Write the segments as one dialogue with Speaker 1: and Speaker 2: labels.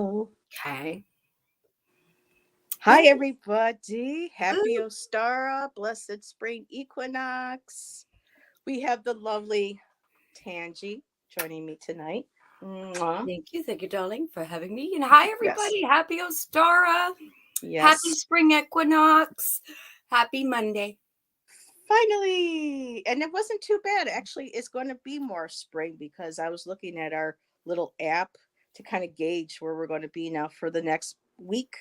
Speaker 1: Okay.
Speaker 2: Hi, everybody. Happy Ostara, blessed spring equinox. We have the lovely Tanji joining me tonight. Mwah.
Speaker 1: Thank you, darling, for having me. And hi,
Speaker 2: Yes,
Speaker 1: everybody. Happy Ostara. Happy
Speaker 2: yes.
Speaker 1: Spring Equinox. Happy Monday.
Speaker 2: Finally. And it wasn't too bad. Actually, it's going to be more spring because I was looking at our little app to kind of gauge where we're going to be now for the next week.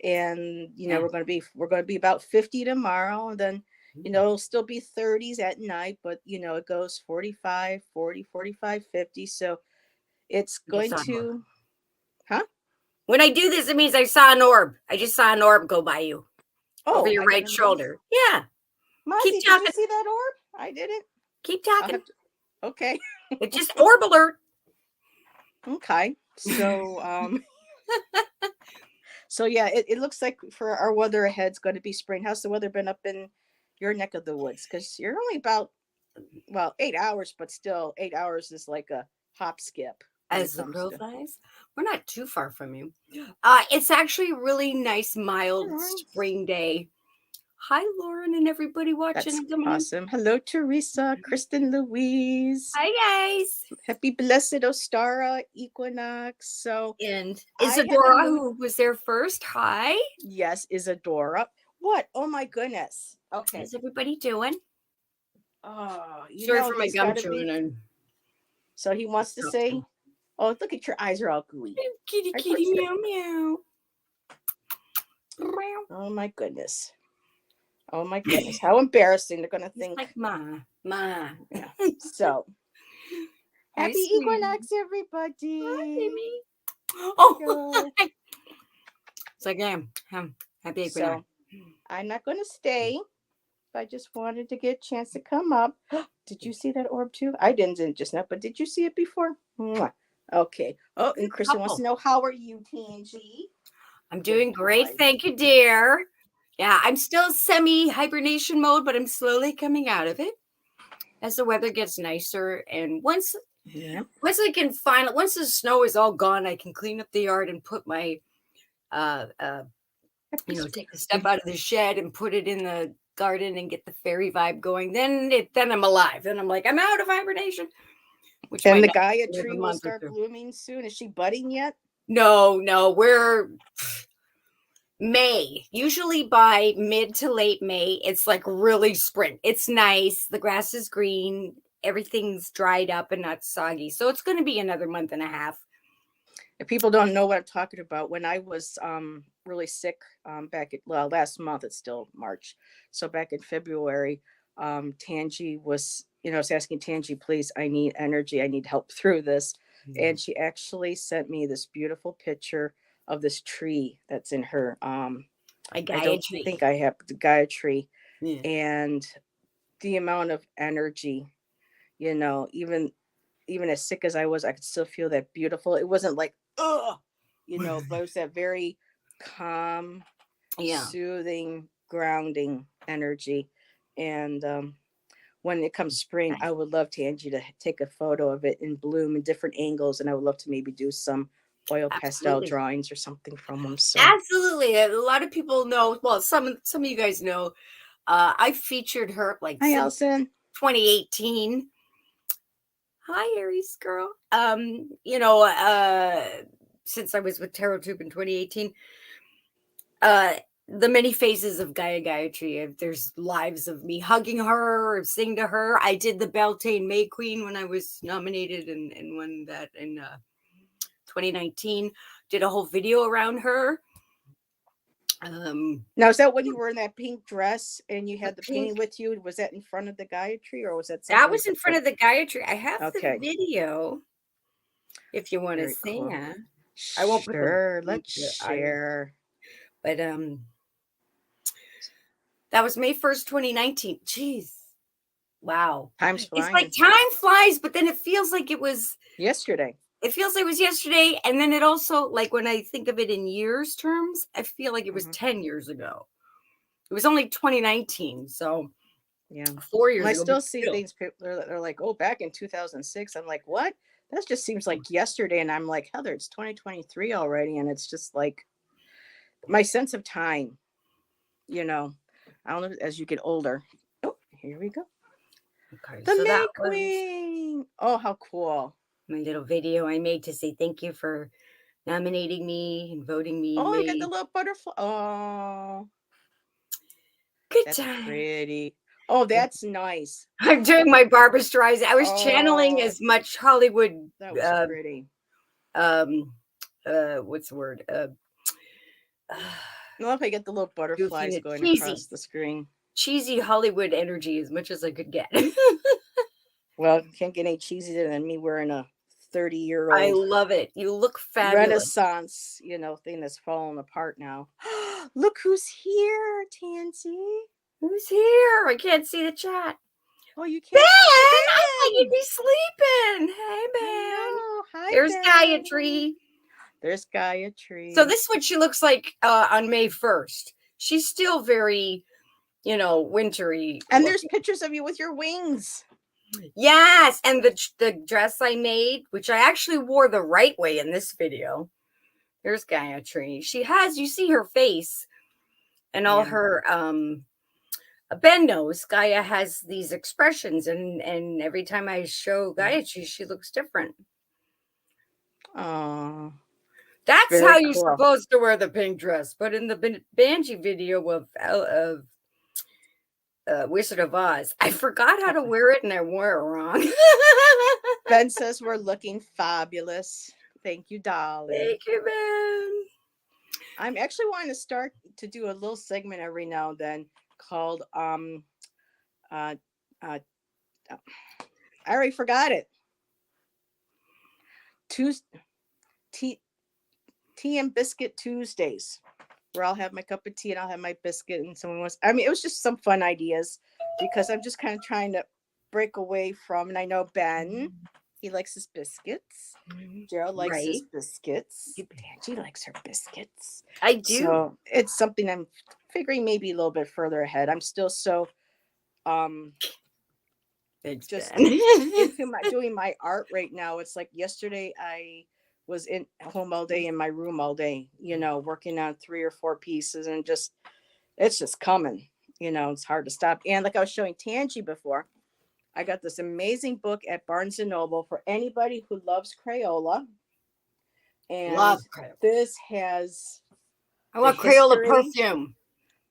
Speaker 2: And
Speaker 1: Yeah.
Speaker 2: we're going to be about 50 tomorrow, and then it'll still be 30s at night, but it goes 45, 40, 45, 50. So it's
Speaker 1: I just
Speaker 2: going
Speaker 1: saw an orb.
Speaker 2: to, huh?
Speaker 1: When I do this, it means I saw an orb. I just saw an orb go by you over
Speaker 2: Oh,
Speaker 1: your
Speaker 2: I got
Speaker 1: right
Speaker 2: a nice
Speaker 1: shoulder. Yeah. Keep
Speaker 2: Mozzie, did you
Speaker 1: talking.
Speaker 2: see that orb? I didn't.
Speaker 1: Keep
Speaker 2: I'll
Speaker 1: talking.
Speaker 2: have to. Okay.
Speaker 1: It's just orb alert.
Speaker 2: Okay. So yeah, it looks like for our weather ahead, it's going to be spring. How's the weather been up in your neck of the woods? Because you're only about, well, 8 hours, but still 8 hours is like a hop skip when
Speaker 1: As
Speaker 2: it
Speaker 1: the
Speaker 2: comes
Speaker 1: crow
Speaker 2: to.
Speaker 1: flies, we're not too far from you. It's actually a really nice, mild
Speaker 2: Alright.
Speaker 1: spring day. Hi, Lauren, and everybody watching
Speaker 2: That's
Speaker 1: and coming in.
Speaker 2: awesome. Hello, Teresa, Kristen, Louise.
Speaker 1: Hi, guys.
Speaker 2: Happy blessed Ostara equinox. So
Speaker 1: And
Speaker 2: I have a
Speaker 1: Isadora,
Speaker 2: new,
Speaker 1: who was there first. Hi.
Speaker 2: yes, Isadora. What? Oh my goodness. Okay.
Speaker 1: How's everybody doing?
Speaker 2: Oh,
Speaker 1: Sorry for my
Speaker 2: he's
Speaker 1: gum
Speaker 2: got to be.
Speaker 1: chewing and
Speaker 2: So he wants to say,
Speaker 1: disgusting.
Speaker 2: oh, look at your eyes are all gooey.
Speaker 1: Kitty,
Speaker 2: I
Speaker 1: kitty,
Speaker 2: put you.
Speaker 1: meow, meow. Meow.
Speaker 2: Oh my goodness. Oh my goodness. How embarrassing. They're going to
Speaker 1: He's
Speaker 2: think.
Speaker 1: like, Ma.
Speaker 2: Yeah. So
Speaker 1: Hi,
Speaker 2: happy
Speaker 1: sweetie.
Speaker 2: equinox,
Speaker 1: Hi,
Speaker 2: everybody.
Speaker 1: baby. Oh,
Speaker 2: Go.
Speaker 1: it's like, happy equinox.
Speaker 2: So I'm not going to stay. I just wanted to get a chance to come up. Did you see that orb too? I didn't just now, but did you see it before? Mwah. Okay. Oh, and
Speaker 1: Good
Speaker 2: Kristen wants to
Speaker 1: couple.
Speaker 2: know, how are you, Tangy?
Speaker 1: I'm
Speaker 2: Good
Speaker 1: doing great.
Speaker 2: boy.
Speaker 1: Thank you, dear. Yeah, I'm still semi hibernation mode, but I'm slowly coming out of it as the weather gets nicer. And
Speaker 2: Yeah.
Speaker 1: once the snow is all gone, I can clean up the yard and put my, uh, uh,
Speaker 2: Happy
Speaker 1: take the
Speaker 2: spring.
Speaker 1: stuff out of the shed and put it in the garden and get the fairy vibe going. Then I'm alive. Then I'm like, I'm out of hibernation, which
Speaker 2: And
Speaker 1: might
Speaker 2: the
Speaker 1: not
Speaker 2: Gaia
Speaker 1: be another
Speaker 2: tree will
Speaker 1: month or
Speaker 2: start
Speaker 1: two.
Speaker 2: blooming soon. Is she budding yet?
Speaker 1: No, we're May. Usually by mid to late May, it's like really spring. It's nice. The grass is green. Everything's dried up and not soggy. So it's going to be another month and a half.
Speaker 2: If people don't know what I'm talking about, when I was really sick last month, it's still March. So back in February, Tanji was asking Tanji, please, I need energy. I need help through this. And she actually sent me this beautiful picture of this tree that's in her.
Speaker 1: A
Speaker 2: I
Speaker 1: Gaia
Speaker 2: don't
Speaker 1: tree.
Speaker 2: think I have the Gaia tree.
Speaker 1: Yeah.
Speaker 2: And the amount of energy, even as sick as I was, I could still feel that beautiful. It wasn't like, ugh, but it was that very calm,
Speaker 1: Yeah.
Speaker 2: soothing, grounding energy. And when it comes spring,
Speaker 1: Nice.
Speaker 2: I would love Angie to take a photo of it in bloom in different angles, and I would love to maybe do some oil pastel
Speaker 1: Absolutely.
Speaker 2: drawings or something from them. So,
Speaker 1: Absolutely. A lot of people know, well, some of you guys know, I featured her like
Speaker 2: hi,
Speaker 1: since
Speaker 2: Allison.
Speaker 1: 2018. Hi, Aries girl. Since I was with Tarot Tube in 2018, uh, the many phases of Gayatri. There's lives of me hugging her or sing to her. I did the Beltane May Queen when I was nominated and won that in 2019. Did a whole video around her.
Speaker 2: Now, is that when you were in that pink dress and you
Speaker 1: The
Speaker 2: had the
Speaker 1: pink,
Speaker 2: painting with you? Was that in front of the Gaia tree, or was that
Speaker 1: that
Speaker 2: something
Speaker 1: was in front
Speaker 2: different?
Speaker 1: of the Gayatri. I have the
Speaker 2: Okay,
Speaker 1: video if you want to
Speaker 2: very
Speaker 1: see
Speaker 2: cool.
Speaker 1: it. I won't put the
Speaker 2: Sure,
Speaker 1: link
Speaker 2: let's
Speaker 1: to the audio,
Speaker 2: share.
Speaker 1: but that was May 1st, 2019. Jeez. Wow.
Speaker 2: Time's
Speaker 1: It's like
Speaker 2: flying.
Speaker 1: time flies, but then
Speaker 2: Yesterday.
Speaker 1: it feels like it was yesterday. And then it also, like when I think of it in years terms, I feel like it was
Speaker 2: Hmm.
Speaker 1: 10 years ago. It was only 2019. So
Speaker 2: Yeah.
Speaker 1: 4
Speaker 2: And
Speaker 1: years
Speaker 2: I
Speaker 1: ago, but
Speaker 2: still see
Speaker 1: still.
Speaker 2: things, people are like, oh, back in 2006. I'm like, what? that just seems like yesterday. And I'm like, Heather, it's 2023 already. And it's just like my sense of time, I don't know, as you get older. Oh, here we go.
Speaker 1: Okay,
Speaker 2: The
Speaker 1: so that
Speaker 2: May
Speaker 1: was
Speaker 2: Queen. Oh, how cool.
Speaker 1: my little video I made to say thank you for nominating me and voting me
Speaker 2: Oh, look at the
Speaker 1: May.
Speaker 2: little butterfly. Oh,
Speaker 1: Good
Speaker 2: that's
Speaker 1: time.
Speaker 2: pretty. Oh, that's nice.
Speaker 1: I'm doing my Barbara Streisand. I was channeling
Speaker 2: Oh,
Speaker 1: as much Hollywood,
Speaker 2: that was
Speaker 1: uh,
Speaker 2: pretty.
Speaker 1: um, what's the word?
Speaker 2: I love how you get the little butterflies
Speaker 1: Goofiness,
Speaker 2: going across
Speaker 1: cheesy,
Speaker 2: the screen.
Speaker 1: cheesy Hollywood energy as much as I could get.
Speaker 2: Well, you can't get any cheesier than me wearing a 30-year
Speaker 1: I
Speaker 2: old
Speaker 1: love it. You look fabulous.
Speaker 2: Renaissance, thing that's falling apart now. Look who's here, Tansy.
Speaker 1: Who's here? I can't see the chat.
Speaker 2: Oh, you
Speaker 1: Ben,
Speaker 2: can't see
Speaker 1: I thought you'd
Speaker 2: Ben.
Speaker 1: be sleeping. Hey,
Speaker 2: I
Speaker 1: Ben.
Speaker 2: know. Hi,
Speaker 1: There's
Speaker 2: Ben.
Speaker 1: Gayatri.
Speaker 2: There's
Speaker 1: So
Speaker 2: Gayatri.
Speaker 1: this is what she looks like on May 1st. She's still very, wintry
Speaker 2: And there's
Speaker 1: looking.
Speaker 2: pictures of you with your wings.
Speaker 1: Yes, and the dress I made, which I actually wore the right way in this video. There's Gayatri. You see her face and all
Speaker 2: Yeah.
Speaker 1: her Ben knows Gaia has these expressions, and every time I show Gayatri, she looks different.
Speaker 2: Oh,
Speaker 1: That's
Speaker 2: very
Speaker 1: how you're
Speaker 2: cool.
Speaker 1: supposed to wear the pink dress. But in the Banshee video of Wizard of Oz, I forgot how to wear it and I wore it wrong.
Speaker 2: Ben says we're looking fabulous. Thank you, darling.
Speaker 1: Thank you, Ben.
Speaker 2: I'm actually wanting to start to do a little segment every now and then called uh I already forgot it. Tea and Biscuit Tuesdays, where I'll have my cup of tea and I'll have my biscuit, and it was just some fun ideas because I'm just kind of trying to break away from, and I know Ben, he likes his biscuits. Gerald likes his biscuits. Tanji likes her biscuits.
Speaker 1: I do.
Speaker 2: So it's something I'm figuring maybe a little bit further ahead. I'm still so
Speaker 1: Thanks,
Speaker 2: just
Speaker 1: Ben.
Speaker 2: into doing my art right now. It's like yesterday I was in home all day, in my room all day, working on 3 or 4 pieces, and it's just coming. It's hard to stop. And like I was showing Tanji before, I got this amazing book at Barnes and Noble for anybody who loves Crayola. And
Speaker 1: Love Crayola.
Speaker 2: this has
Speaker 1: I want Crayola perfume.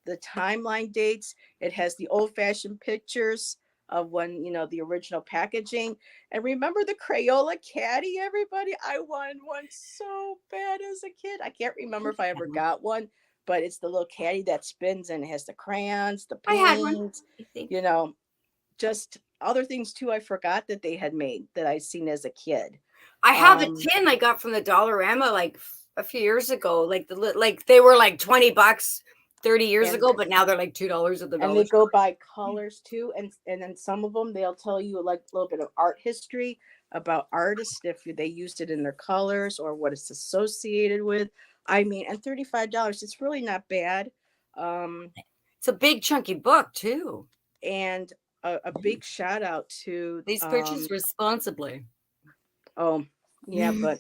Speaker 2: The timeline dates. It has the old-fashioned pictures of when, the original packaging. And remember the Crayola caddy, everybody? I wanted one so bad as a kid. I can't remember if I ever got one, but it's the little caddy that spins and it has the crayons, the paint,
Speaker 1: I had one, I think.
Speaker 2: Just other things too I forgot that they had made that I'd seen as a kid.
Speaker 1: I have a tin I got from the Dollarama like a few years ago. Like they were like $20 30 years ago, but now they're like $2 at the dollar.
Speaker 2: And they go by colors too, and then some of them they'll tell you like a little bit of art history about artists, if they used it in their colors or what it's associated with. I mean, and $35, it's really not bad.
Speaker 1: It's a big chunky book too.
Speaker 2: And a big shout out to
Speaker 1: Please purchase responsibly.
Speaker 2: Oh, yeah, but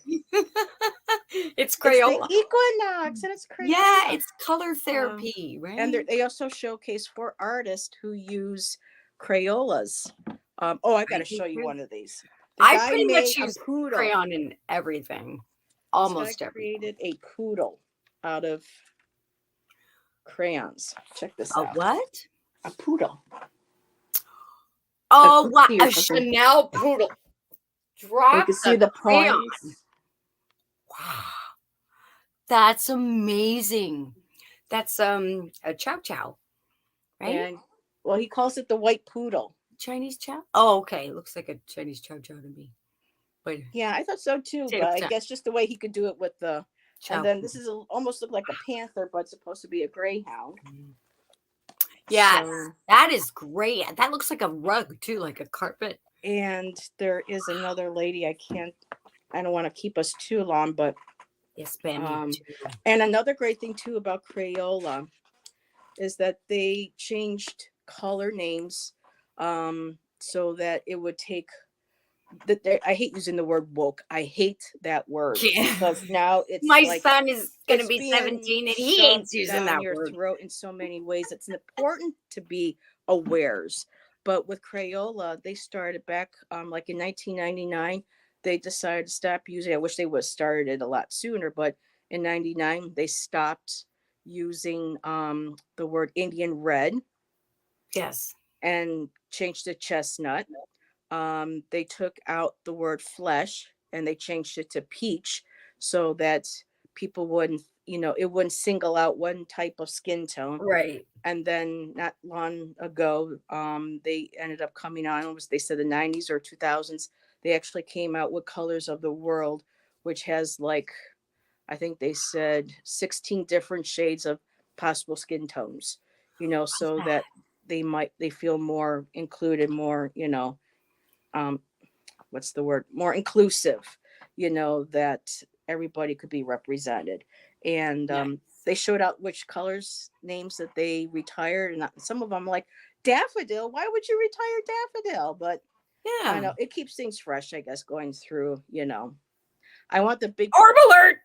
Speaker 1: it's Crayola.
Speaker 2: It's the Equinox, and it's Crayola.
Speaker 1: Yeah, it's color therapy, right?
Speaker 2: And they also showcase for artists who use Crayolas. I got to show you one of these.
Speaker 1: I pretty much use crayon in everything. Almost everything.
Speaker 2: Created a poodle out of crayons. Check this out.
Speaker 1: A what?
Speaker 2: A poodle.
Speaker 1: Oh, wow. A Chanel poodle. Drop
Speaker 2: you can see the
Speaker 1: crayon. Wow. That's amazing. That's a chow chow, right?
Speaker 2: And well, he calls it the white poodle.
Speaker 1: Chinese chow? Oh, okay. Looks like a Chinese chow chow to me. But
Speaker 2: yeah, I thought so too. But I guess just the way he could do it with the chow. And then this is almost look like a panther, but it's supposed to be a greyhound.
Speaker 1: Yes, that is great. That looks like a rug too, like a carpet.
Speaker 2: And there is another lady. I don't want to keep us too long, but
Speaker 1: yes, Ben.
Speaker 2: And another great thing too about Crayola is that they changed color names so that it would take I hate using the word woke. I hate that word
Speaker 1: Yeah.
Speaker 2: because now it's
Speaker 1: My
Speaker 2: like
Speaker 1: son is going to
Speaker 2: it's
Speaker 1: be
Speaker 2: being
Speaker 1: 17 and he
Speaker 2: shoved
Speaker 1: hates using
Speaker 2: down
Speaker 1: that
Speaker 2: your
Speaker 1: word.
Speaker 2: throat in so many ways. It's important to be awares. But with Crayola, they started back like in 1999. They decided to stop using it. I wish they would have started it a lot sooner, but in 99 they stopped using the word Indian red
Speaker 1: Yes.
Speaker 2: and changed to chestnut. They took out the word flesh and they changed it to peach so that people wouldn't, it wouldn't single out one type of skin tone.
Speaker 1: Right.
Speaker 2: And then not long ago, they ended up coming on, they said the 90s or 2000s, they actually came out with Colors of the World, which has like, I think they said 16 different shades of possible skin tones, so that they feel more included, more, um, what's the word, more inclusive, that everybody could be represented. And
Speaker 1: Yeah.
Speaker 2: they showed out which colors names that they retired, and some of them like daffodil. Why would you retire daffodil? But I
Speaker 1: Yeah.
Speaker 2: know it keeps things fresh, I guess, going through. I want the big.
Speaker 1: Orb alert!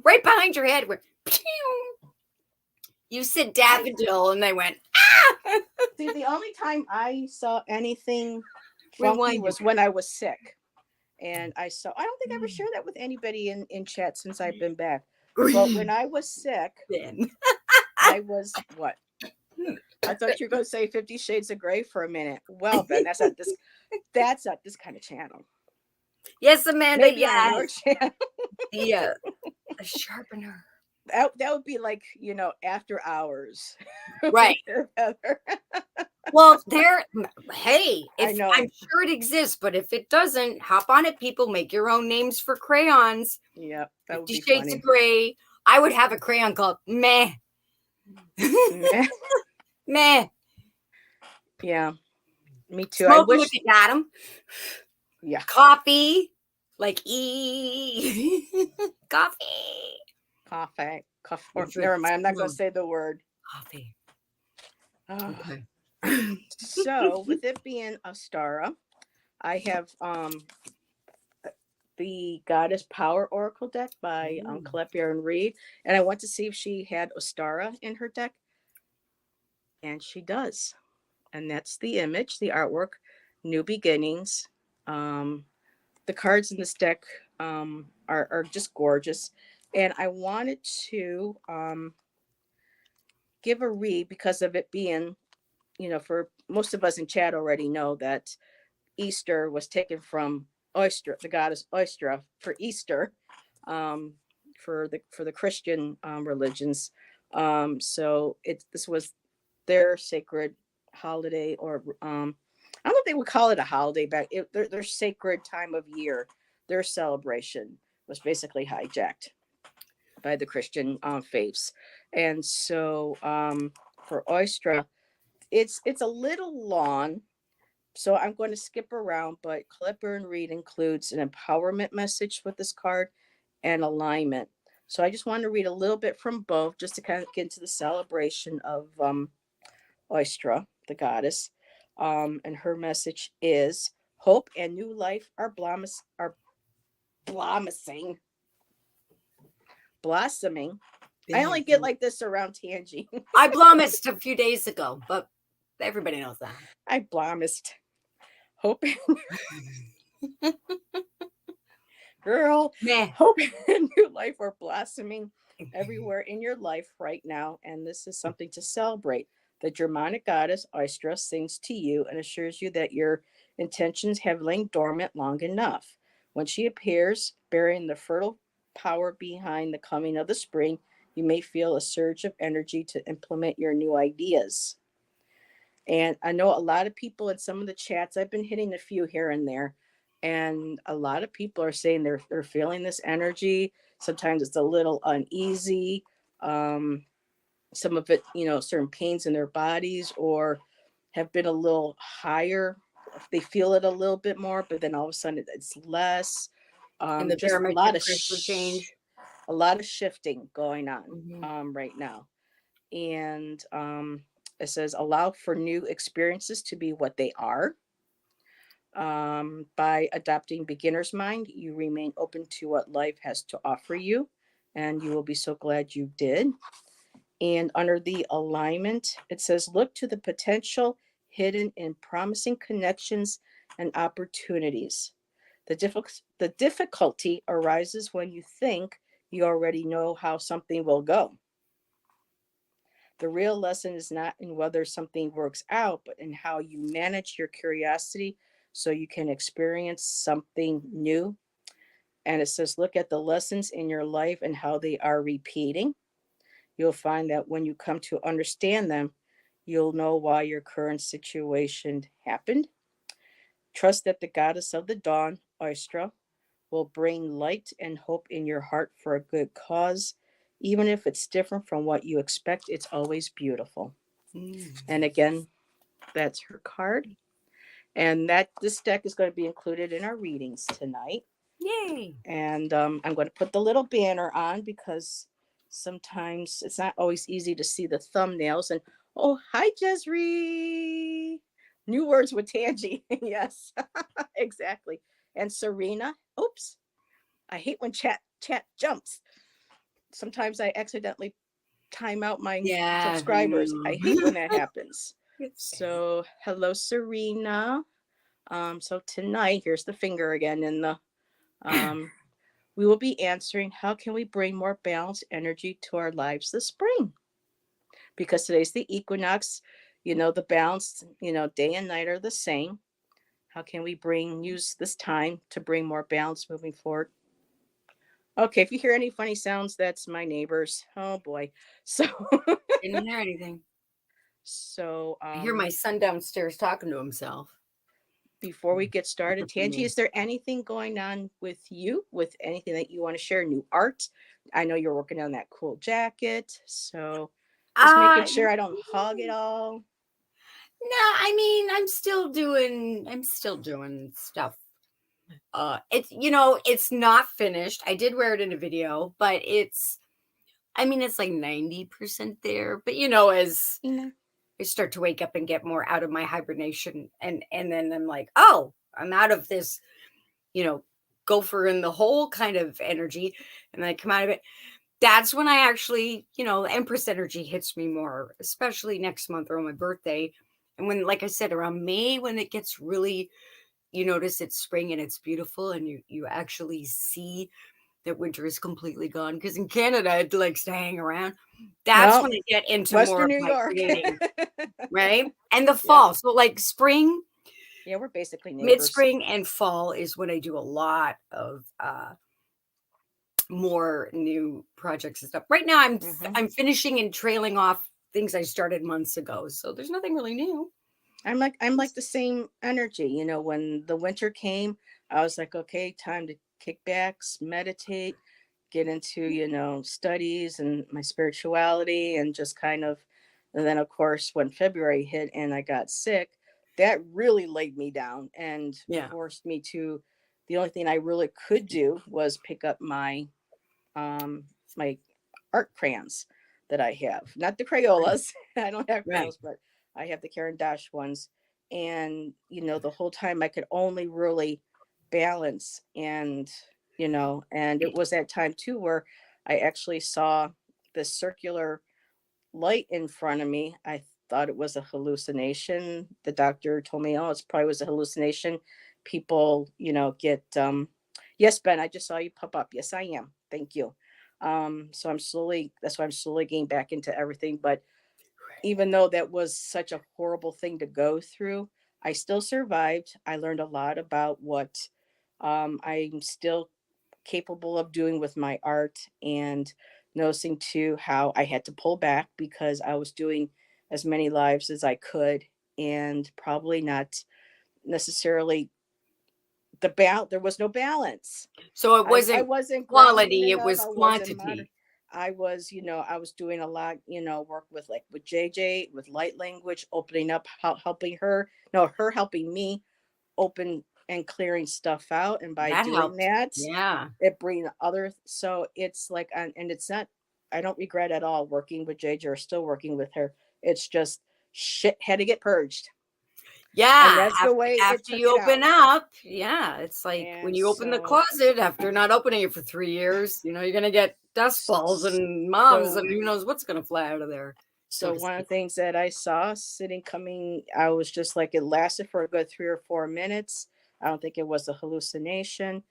Speaker 1: Right behind your head. Where you said daffodil, and they went, ah!
Speaker 2: See, the only time I saw anything funky
Speaker 1: Rewind.
Speaker 2: was when I was sick. And I don't think I ever shared that with anybody in chat since I've been back. But when I was sick,
Speaker 1: Ben.
Speaker 2: I was what? I thought you were going to say 50 Shades of Grey for a minute. Well, Ben, that's not this kind of channel.
Speaker 1: Yes, Amanda.
Speaker 2: Maybe on your
Speaker 1: Yes.
Speaker 2: channel.
Speaker 1: The sharpener.
Speaker 2: That would be like, after hours.
Speaker 1: Right. Well, hey,
Speaker 2: I
Speaker 1: if
Speaker 2: know.
Speaker 1: I'm sure it exists, but if it doesn't, hop on it, people. Make your own names for crayons.
Speaker 2: Yeah, that would
Speaker 1: 50
Speaker 2: be
Speaker 1: Shades
Speaker 2: funny.
Speaker 1: of Grey. I would have a crayon called Meh. Meh.
Speaker 2: Yeah, me too. I
Speaker 1: Smoke them
Speaker 2: wish.
Speaker 1: if you got them.
Speaker 2: Yeah.
Speaker 1: Coffee. Like E. Coffee.
Speaker 2: Coffee. Never mind. I'm not going to say the word.
Speaker 1: Coffee.
Speaker 2: Okay.
Speaker 1: Okay.
Speaker 2: So, with it being Ostara, I have the Goddess Power Oracle deck by Colette Baron Reed, and I went to see if she had Ostara in her deck, and she does. And that's the image, the artwork, New Beginnings. The cards in this deck are just gorgeous, and I wanted to give a read because of it being, for most of us in chat already know that Easter was taken from Oyster, the goddess Oyster, for Easter, um, for the Christian religions. So this was their sacred holiday, or I don't know if they would call it a holiday back. Their sacred time of year, their celebration was basically hijacked by the Christian faiths, and so for Oyster, it's a little long, so I'm going to skip around, but Clipper and Read includes an empowerment message with this card and alignment. So I just want to read a little bit from both just to kind of get into the celebration of Oistra, the goddess. And her message is hope and new life are blossoming. Blossoming. I only get like this around Tanji.
Speaker 1: I blomist a few days ago, but everybody knows that.
Speaker 2: I blomist. Hope girl,
Speaker 1: Meh.
Speaker 2: hope and new life are blossoming everywhere in your life right now, and this is something to celebrate. The Germanic goddess Oistra sings to you and assures you that your intentions have lain dormant long enough. When she appears, bearing the fertile power behind the coming of the spring, you may feel a surge of energy to implement your new ideas. And I know a lot of people in some of the chats, I've been hitting a few here and there, and a lot of people are saying they're feeling this energy. Sometimes it's a little uneasy. Some of it, certain pains in their bodies, or have been a little higher. They feel it a little bit more, but then all of a sudden it's less.
Speaker 1: And the
Speaker 2: Just a lot
Speaker 1: barometric
Speaker 2: of
Speaker 1: pressure change.
Speaker 2: a lot of shifting going on
Speaker 1: Mm-hmm.
Speaker 2: right now. And it says allow for new experiences to be what they are. By adopting beginner's mind, you remain open to what life has to offer you, and you will be so glad you did. And under the alignment, it says, look to the potential hidden and promising connections and opportunities. The difficulty arises when you think you already know how something will go. The real lesson is not in whether something works out, but in how you manage your curiosity so you can experience something new. And it says, look at the lessons in your life and how they are repeating. You'll find that when you come to understand them, you'll know why your current situation happened. Trust that the goddess of the dawn, Ostara, will bring light and hope in your heart for a good cause. Even if it's different from what you expect, it's always beautiful. And
Speaker 1: Mm.
Speaker 2: again, that's her card. And that this deck is going to be included in our readings tonight.
Speaker 1: Yay.
Speaker 2: And I'm going to put the little banner on because sometimes it's not always easy to see the thumbnails. And oh, hi, Jesri. New words with Tanji. Yes, exactly. And Serena. Oops. I hate when chat jumps. Sometimes I accidentally time out my
Speaker 1: Yeah, I
Speaker 2: subscribers. I hate when
Speaker 1: know.
Speaker 2: that happens.
Speaker 1: It's okay.
Speaker 2: So hello, Serena. So tonight, here's the finger again in the um, we will be answering how can we bring more balanced energy to our lives this spring? Because today's the equinox, the balance, day and night are the same. How can we use this time to bring more balance moving forward? Okay, if you hear any funny sounds, that's my neighbors. Oh boy. So
Speaker 1: Didn't hear anything.
Speaker 2: so
Speaker 1: I hear my son downstairs talking to himself.
Speaker 2: before we get started,
Speaker 1: Different from
Speaker 2: Tanji,
Speaker 1: me.
Speaker 2: is there anything going on with you, with anything that you want to share? New art? I know you're working on that cool jacket. So just making
Speaker 1: Uh
Speaker 2: sure I don't hog it all.
Speaker 1: no, I mean, I'm still doing stuff. It's not finished. I did wear it in a video, but it's like 90% there. But as
Speaker 2: You know,
Speaker 1: I start to wake up and get more out of my hibernation, and then I'm like, oh, I'm out of this, you know, gopher in the hole kind of energy, and then I come out of it. That's when I actually, Empress energy hits me more, especially next month or on my birthday. And when, like I said, around May, when it gets really, you notice it's spring and it's beautiful, and you actually see that winter is completely gone. Because in Canada, it likes to hang around. That's
Speaker 2: no,
Speaker 1: when I get into more
Speaker 2: Western
Speaker 1: of
Speaker 2: New
Speaker 1: my
Speaker 2: York.
Speaker 1: creating, right? And the
Speaker 2: Yep.
Speaker 1: fall. So, like spring,
Speaker 2: Yeah, we're basically
Speaker 1: mid
Speaker 2: neighbors.
Speaker 1: spring, and fall is when I do a lot of more new projects and stuff. Right now,
Speaker 2: Hmm.
Speaker 1: I'm finishing and trailing off things I started months ago. So there's nothing really new.
Speaker 2: I'm like the same energy. When the winter came, I was like, okay, time to kick back, meditate, get into, studies and my spirituality and just kind of, and then of course when February hit and I got sick, that really laid me down and
Speaker 1: Yeah.
Speaker 2: forced me to, the only thing I really could do was pick up my art crayons that I have. Not the
Speaker 1: Right.
Speaker 2: Crayolas. I don't have
Speaker 1: Right.
Speaker 2: Crayolas, but I have the Karen Dash ones. And, the whole time I could only really balance and it was that time too where I actually saw this circular light in front of me. I thought it was a hallucination. The doctor told me, oh, it's probably was a hallucination. People, get yes, Ben, I just saw you pop up. Yes, I am. Thank you. So that's why I'm slowly getting back into everything. But even though that was such a horrible thing to go through, I still survived. I learned a lot about what I'm still capable of doing with my art, and noticing too how I had to pull back because I was doing as many lives as I could and probably not necessarily there was no balance.
Speaker 1: So it
Speaker 2: I
Speaker 1: wasn't
Speaker 2: wasn't grounding
Speaker 1: quality, it
Speaker 2: enough.
Speaker 1: was
Speaker 2: I wasn't modern.
Speaker 1: quantity.
Speaker 2: I was doing a lot, work with like with JJ, with light language, opening up, helping her, no, her helping me open and clearing stuff out. And by
Speaker 1: That
Speaker 2: doing
Speaker 1: helped.
Speaker 2: that,
Speaker 1: Yeah.
Speaker 2: it brings other, so it's like, and it's not, I don't regret at all working with JJ or still working with her. It's just shit had to get purged. And
Speaker 1: Yeah,
Speaker 2: that's the way it
Speaker 1: after
Speaker 2: took
Speaker 1: you
Speaker 2: it
Speaker 1: open
Speaker 2: out.
Speaker 1: up, yeah, it's like when
Speaker 2: And
Speaker 1: you open the
Speaker 2: so,
Speaker 1: closet after not opening it for 3 years, you're gonna get dust balls and moms,
Speaker 2: so
Speaker 1: and who knows what's gonna fly out of there, so
Speaker 2: So
Speaker 1: to
Speaker 2: one of
Speaker 1: speak.
Speaker 2: the things that I saw sitting coming, I was just like, it lasted for a good 3 or 4 minutes. I don't think it was a hallucination.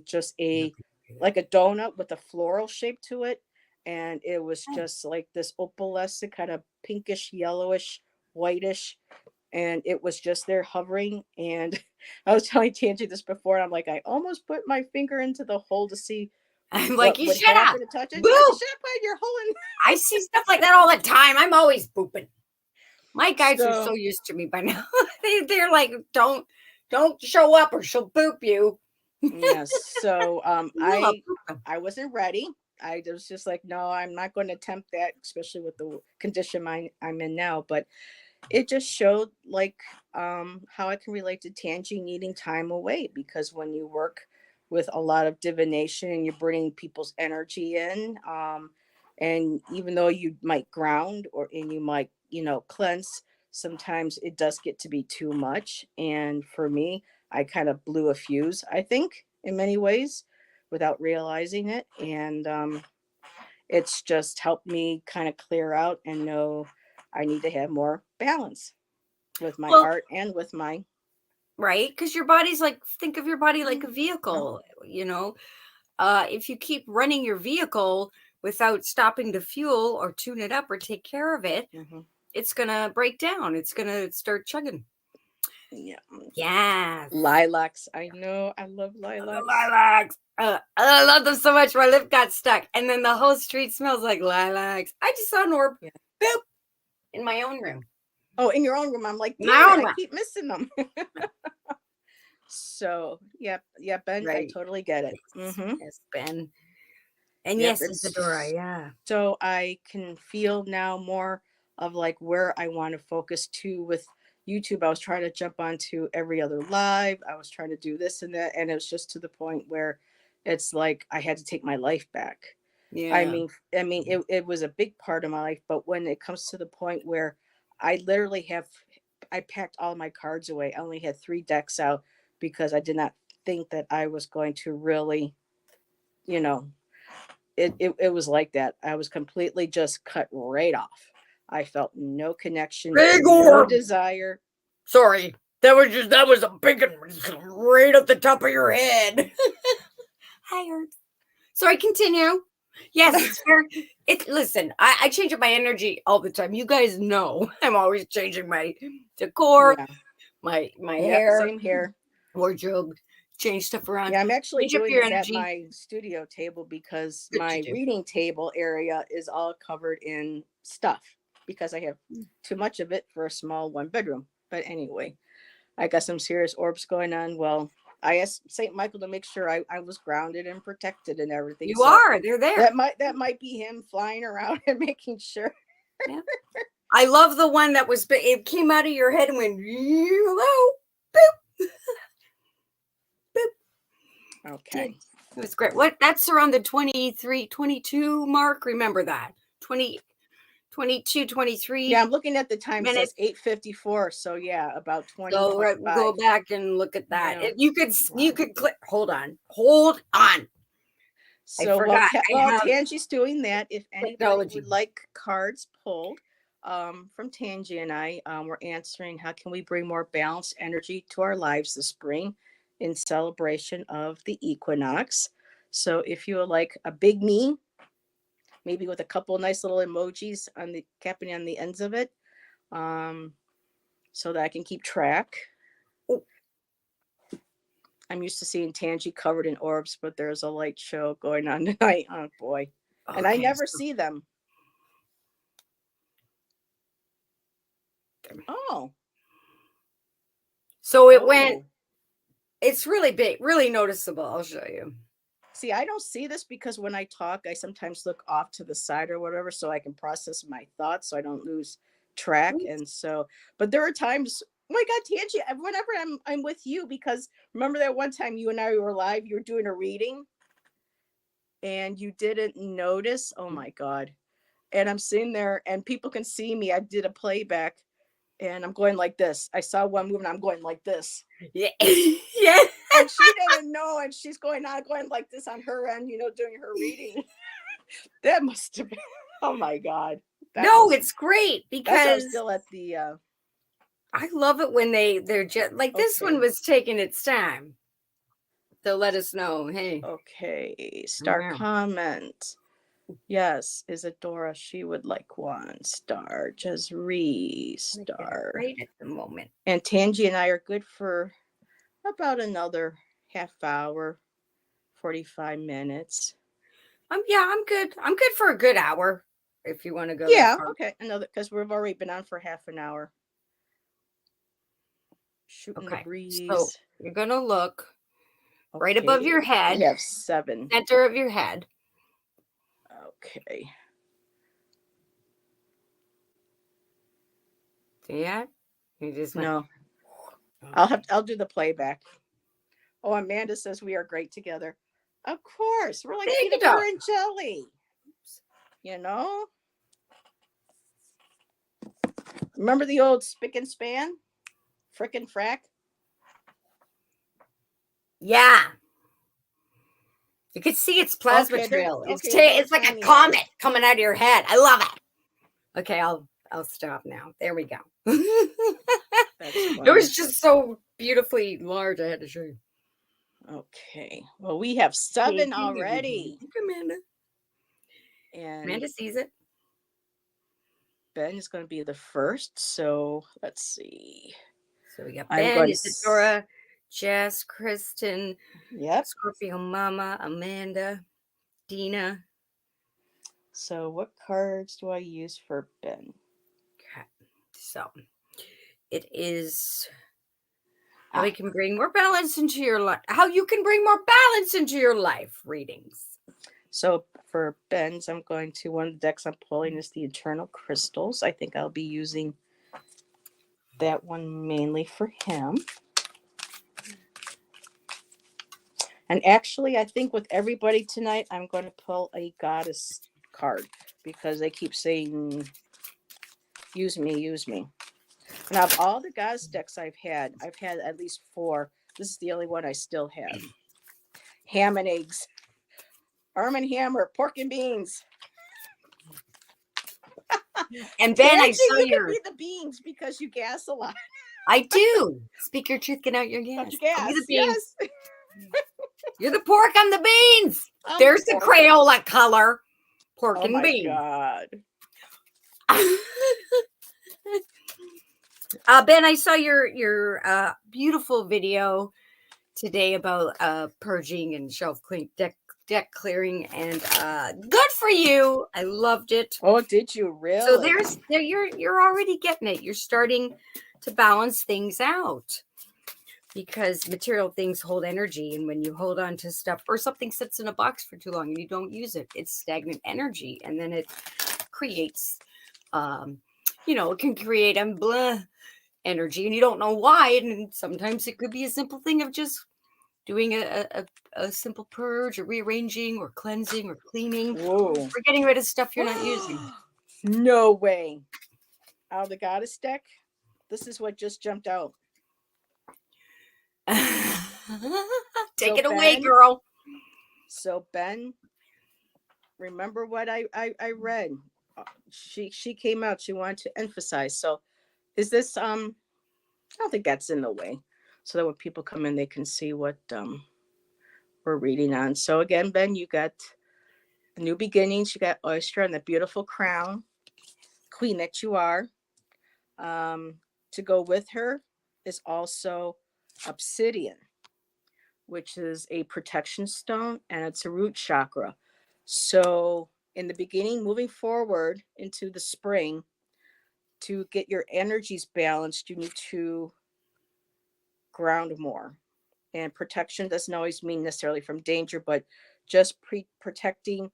Speaker 2: Just a like a donut with a floral shape to it, and it was just like this opalescent kind of pinkish, yellowish, whitish, and it was just there hovering. And I was telling Tanji this before, and I'm like, I almost put my finger into the hole to see
Speaker 1: I'm like,
Speaker 2: what
Speaker 1: "You
Speaker 2: would
Speaker 1: should have.
Speaker 2: happen to touch it. I said,
Speaker 1: Boo!"
Speaker 2: should I put your hole in?
Speaker 1: I see stuff like that all the time. I'm always booping. My guys are so
Speaker 2: So
Speaker 1: used to me by now. They're like, don't show up or she'll boop you."
Speaker 2: yes. So
Speaker 1: Well, I'll boop 'em.
Speaker 2: I wasn't ready. I was just like, no, I'm not going to attempt that, especially with the condition I'm in now. But it just showed like how I can relate to Tangi needing time away, because when you work with a lot of divination and you're bringing people's energy in, and even though you might ground or and you might cleanse, sometimes it does get to be too much. And for me, I kind of blew a fuse, I think, in many ways, without realizing it. And it's just helped me kind of clear out and know I need to have more balance with my
Speaker 1: Well,
Speaker 2: art and with my.
Speaker 1: right? Because your body's like, think of your body like a
Speaker 2: No.
Speaker 1: vehicle, if you keep running your vehicle without stopping to fuel or tune it up or take care of it,
Speaker 2: Hmm.
Speaker 1: it's gonna break down. It's gonna start chugging.
Speaker 2: Yeah.
Speaker 1: Yes.
Speaker 2: Lilacs. I know. I love
Speaker 1: The
Speaker 2: lilacs.
Speaker 1: lilacs. I love them so much. My lip got stuck, and then the whole street smells like lilacs. I just saw an orb,
Speaker 2: Yeah.
Speaker 1: boop, in my own room.
Speaker 2: Oh, in your own room. I'm like,
Speaker 1: My
Speaker 2: damn it,
Speaker 1: own
Speaker 2: I
Speaker 1: room.
Speaker 2: keep missing them. So, yep, yeah, Ben, I
Speaker 1: Right.
Speaker 2: totally get it.
Speaker 1: Yes,
Speaker 2: Hmm.
Speaker 1: yes, Ben. And
Speaker 2: Yep,
Speaker 1: yes, Isadora.
Speaker 2: it's
Speaker 1: Yeah.
Speaker 2: so I can feel now more of like where I want to focus to with YouTube. I was trying to jump onto every other live. I was trying to do this and that, and it was just to the point where it's like I had to take my life back.
Speaker 1: Yeah.
Speaker 2: It was a big part of my life, but when it comes to the point where I literally I packed all my cards away. I only had 3 decks out because I did not think that I was going to really, you know, it was like that. I was completely just cut right off. I felt no connection,
Speaker 1: Big
Speaker 2: no
Speaker 1: orb.
Speaker 2: desire.
Speaker 1: Sorry. That was a big one right at the top of your head. Hi, Herb. Sorry, continue. Yes, it's fair. Listen, I change up my energy all the time. You guys know I'm always changing my decor,
Speaker 2: Yeah.
Speaker 1: my
Speaker 2: Yep.
Speaker 1: hair,
Speaker 2: Same here.
Speaker 1: wardrobe, change stuff around.
Speaker 2: Yeah, I'm actually
Speaker 1: Change up
Speaker 2: doing
Speaker 1: your
Speaker 2: this at
Speaker 1: energy.
Speaker 2: my studio table because
Speaker 1: Good to
Speaker 2: my
Speaker 1: do.
Speaker 2: reading table area is all covered in stuff because I have too much of it for a small 1 bedroom. But anyway, I got some serious orbs going on. Well, I asked St. Michael to make sure I was grounded and protected and everything.
Speaker 1: You
Speaker 2: So
Speaker 1: are. They're there.
Speaker 2: that might be him flying around and making sure.
Speaker 1: Yeah. I love the one that was. It came out of your head and went hello, boop, boop. Did.
Speaker 2: Okay.
Speaker 1: It was great. What? That's around the 23, 22 mark. Remember that 20, 22,
Speaker 2: Yeah,
Speaker 1: 23
Speaker 2: I'm looking at the time. It
Speaker 1: minutes.
Speaker 2: says 8:54. So yeah, about 20,
Speaker 1: Go go
Speaker 2: 25.
Speaker 1: back and look at that.
Speaker 2: Yeah.
Speaker 1: You
Speaker 2: Wow.
Speaker 1: could click. Hold on, hold on. I
Speaker 2: So
Speaker 1: forgot. I have
Speaker 2: Tangi's doing that. If anybody
Speaker 1: technology.
Speaker 2: would like cards pulled from Tangi and I, we're answering how can we bring more balanced energy to our lives this spring in celebration of the equinox. So if you would like a big me, maybe with a couple of nice little emojis on the capping on the ends of it, um, so that I can keep track.
Speaker 1: Oh,
Speaker 2: I'm used to seeing Tangi covered in orbs, but there's a light show going on tonight. Oh boy. And I
Speaker 1: okay.
Speaker 2: never see them. Oh,
Speaker 1: So it went.
Speaker 2: oh.
Speaker 1: It's really big, really noticeable. I'll show you.
Speaker 2: See, I don't see this because when I talk, I sometimes look off to the side or whatever so I can process my thoughts so I don't lose track. And so, but there are times, oh my God, Tangi, whenever I'm with you, because remember that one time you and I were live, you were doing a reading and you didn't notice. Oh my God. And I'm sitting there and people can see me. I did a playback and I'm going like this. I saw one move and I'm going like this.
Speaker 1: Yeah. Yeah.
Speaker 2: And she didn't know, and she's going like this on her end, doing her reading. That must have been, oh my God.
Speaker 1: No, it's great
Speaker 2: That's why I was
Speaker 1: because
Speaker 2: still at the
Speaker 1: I love it when they're just like this one
Speaker 2: okay.
Speaker 1: was taking its time to let us know, hey.
Speaker 2: Okay. Star
Speaker 1: Yeah.
Speaker 2: comment. Yes, Isadora, she would like 1 star. Jazree,
Speaker 1: I'm gonna get it
Speaker 2: star.
Speaker 1: right at the moment.
Speaker 2: And Tanji and I are good for about another half hour, 45 minutes.
Speaker 1: Yeah, I'm good. I'm good for a good hour if you want to go that
Speaker 2: Yeah,
Speaker 1: far.
Speaker 2: okay. Another, because we've already been on for half an hour. Shooting the
Speaker 1: Okay. So
Speaker 2: breeze.
Speaker 1: you're gonna look right above
Speaker 2: Okay.
Speaker 1: your head,
Speaker 2: We have 7.
Speaker 1: center of your head.
Speaker 2: Okay.
Speaker 1: See that? You just went.
Speaker 2: No,
Speaker 1: Okay.
Speaker 2: I'll do the playback. Oh, Amanda says we are great together. Of course, we're like
Speaker 1: There you
Speaker 2: peanut
Speaker 1: go.
Speaker 2: butter and jelly. You know? Remember the old spick and span? Frickin' frack?
Speaker 1: Yeah. You can see its plasma
Speaker 2: Okay,
Speaker 1: trail. It's
Speaker 2: okay, they're
Speaker 1: it's like a
Speaker 2: tiny now.
Speaker 1: comet coming out of your head. I love it. Okay, I'll stop now. There we go.
Speaker 2: That's
Speaker 1: It
Speaker 2: funny.
Speaker 1: was just so beautifully large. I had to show you.
Speaker 2: Okay. Well, we have 7 already.
Speaker 1: Amanda.
Speaker 2: And
Speaker 1: Amanda sees it.
Speaker 2: Ben is going to be the first. So let's see.
Speaker 1: So we got
Speaker 2: I'm
Speaker 1: Ben,
Speaker 2: going
Speaker 1: Isadora, Jess, Kristen,
Speaker 2: Yep.
Speaker 1: Scorpio Mama, Amanda, Dina.
Speaker 2: So what cards do I use for Ben?
Speaker 1: Okay. So it is how we can bring more balance into your life. How you can bring more balance into your life readings.
Speaker 2: So for Ben's, I'm going to, one of the decks I'm pulling is the Eternal Crystals. I think I'll be using that one mainly for him. And actually, I think with everybody tonight, I'm going to pull a Goddess card because they keep saying, use me, use me. And of all the Goddess decks I've had at least 4. This is the only one I still have. Ham and eggs. Arm and Hammer, pork and beans.
Speaker 1: And Ben,
Speaker 2: Tanji,
Speaker 1: I saw
Speaker 2: you
Speaker 1: your.
Speaker 2: can be the beans because you gas a lot.
Speaker 1: I do. Speak your truth, get out your gas.
Speaker 2: Don't you gas?
Speaker 1: I'll be the beans.
Speaker 2: Yes.
Speaker 1: You're the pork, I'm the beans.
Speaker 2: I'm
Speaker 1: There's the
Speaker 2: pork.
Speaker 1: Crayola color. Pork
Speaker 2: Oh
Speaker 1: and
Speaker 2: my
Speaker 1: beans.
Speaker 2: God.
Speaker 1: Ben, I saw your beautiful video today about purging and shelf clean deck clearing, and good for you. I loved it.
Speaker 2: Oh, did you really?
Speaker 1: So you're already getting it. You're starting to balance things out because material things hold energy, and when you hold on to stuff or something sits in a box for too long and you don't use it, it's stagnant energy, and then it creates it can create blah energy and you don't know why, and sometimes it could be a simple thing of just doing a simple purge or rearranging or cleansing or cleaning.
Speaker 2: Whoa.
Speaker 1: Or getting rid of stuff you're not using.
Speaker 2: No way. Out of the Goddess deck, this is what just jumped out.
Speaker 1: Take it away, girl.
Speaker 2: So Ben, remember what I read? She came out. She wanted to emphasize. So, is this I don't think that's in the way, so that when people come in, they can see what we're reading on. So again, Ben, you got New Beginnings. You got Ostara and the beautiful crown, queen that you are. To go with her is also obsidian, which is a protection stone, and it's a root chakra. So in the beginning, moving forward into the spring, to get your energies balanced, you need to ground more. And protection doesn't always mean necessarily from danger, but just protecting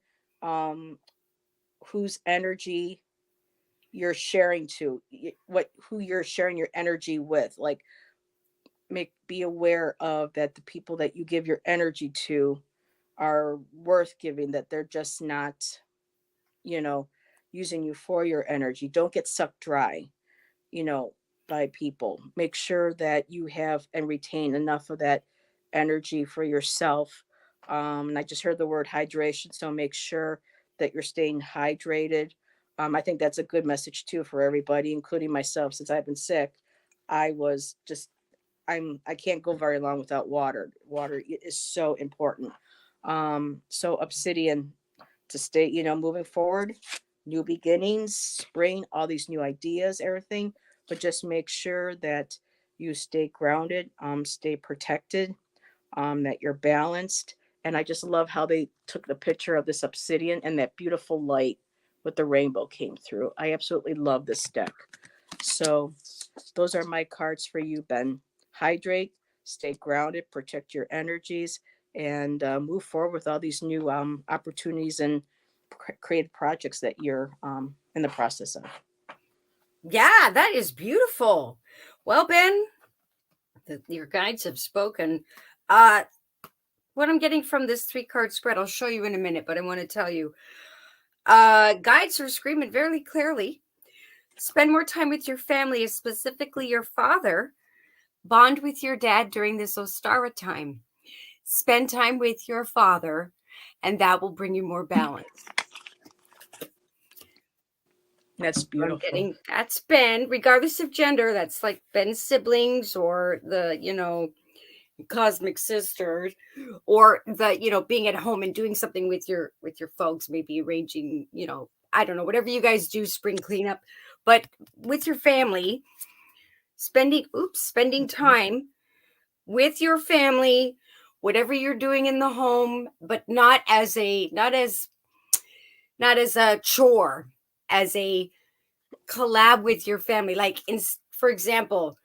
Speaker 2: whose energy you're sharing to, who you're sharing your energy with. Like, be aware of that the people that you give your energy to are worth giving, that they're just not, using you for your energy. Don't get sucked dry. by people. Make sure that you have and retain enough of that energy for yourself. And I just heard the word hydration, so make sure that you're staying hydrated. I think that's a good message too for everybody, including myself. Since I've been sick, I was just I can't go very long without water. Water is so important. So Obsidian, to stay, moving forward, new beginnings, spring, all these new ideas, everything. But just make sure that you stay grounded, stay protected, that you're balanced. And I just love how they took the picture of this obsidian and that beautiful light with the rainbow came through. I absolutely love this deck. So those are my cards for you, Ben. Hydrate, stay grounded, protect your energies, and move forward with all these new opportunities and creative projects that you're in the process of.
Speaker 1: Yeah, that is beautiful. Well, Ben, your guides have spoken. What I'm getting from this 3-card spread, I'll show you in a minute, but I want to tell you. Guides are screaming very clearly. Spend more time with your family, specifically your father. Bond with your dad during this Ostara time. Spend time with your father, and that will bring you more balance.
Speaker 2: That's beautiful.
Speaker 1: I'm getting that's Ben, regardless of gender. That's like Ben's siblings or the cosmic sisters, or the being at home and doing something with your folks, maybe arranging, I don't know, whatever you guys do, spring cleanup, but with your family, spending time with your family, whatever you're doing in the home, but not as a chore, as a collab with your family. Like, for example,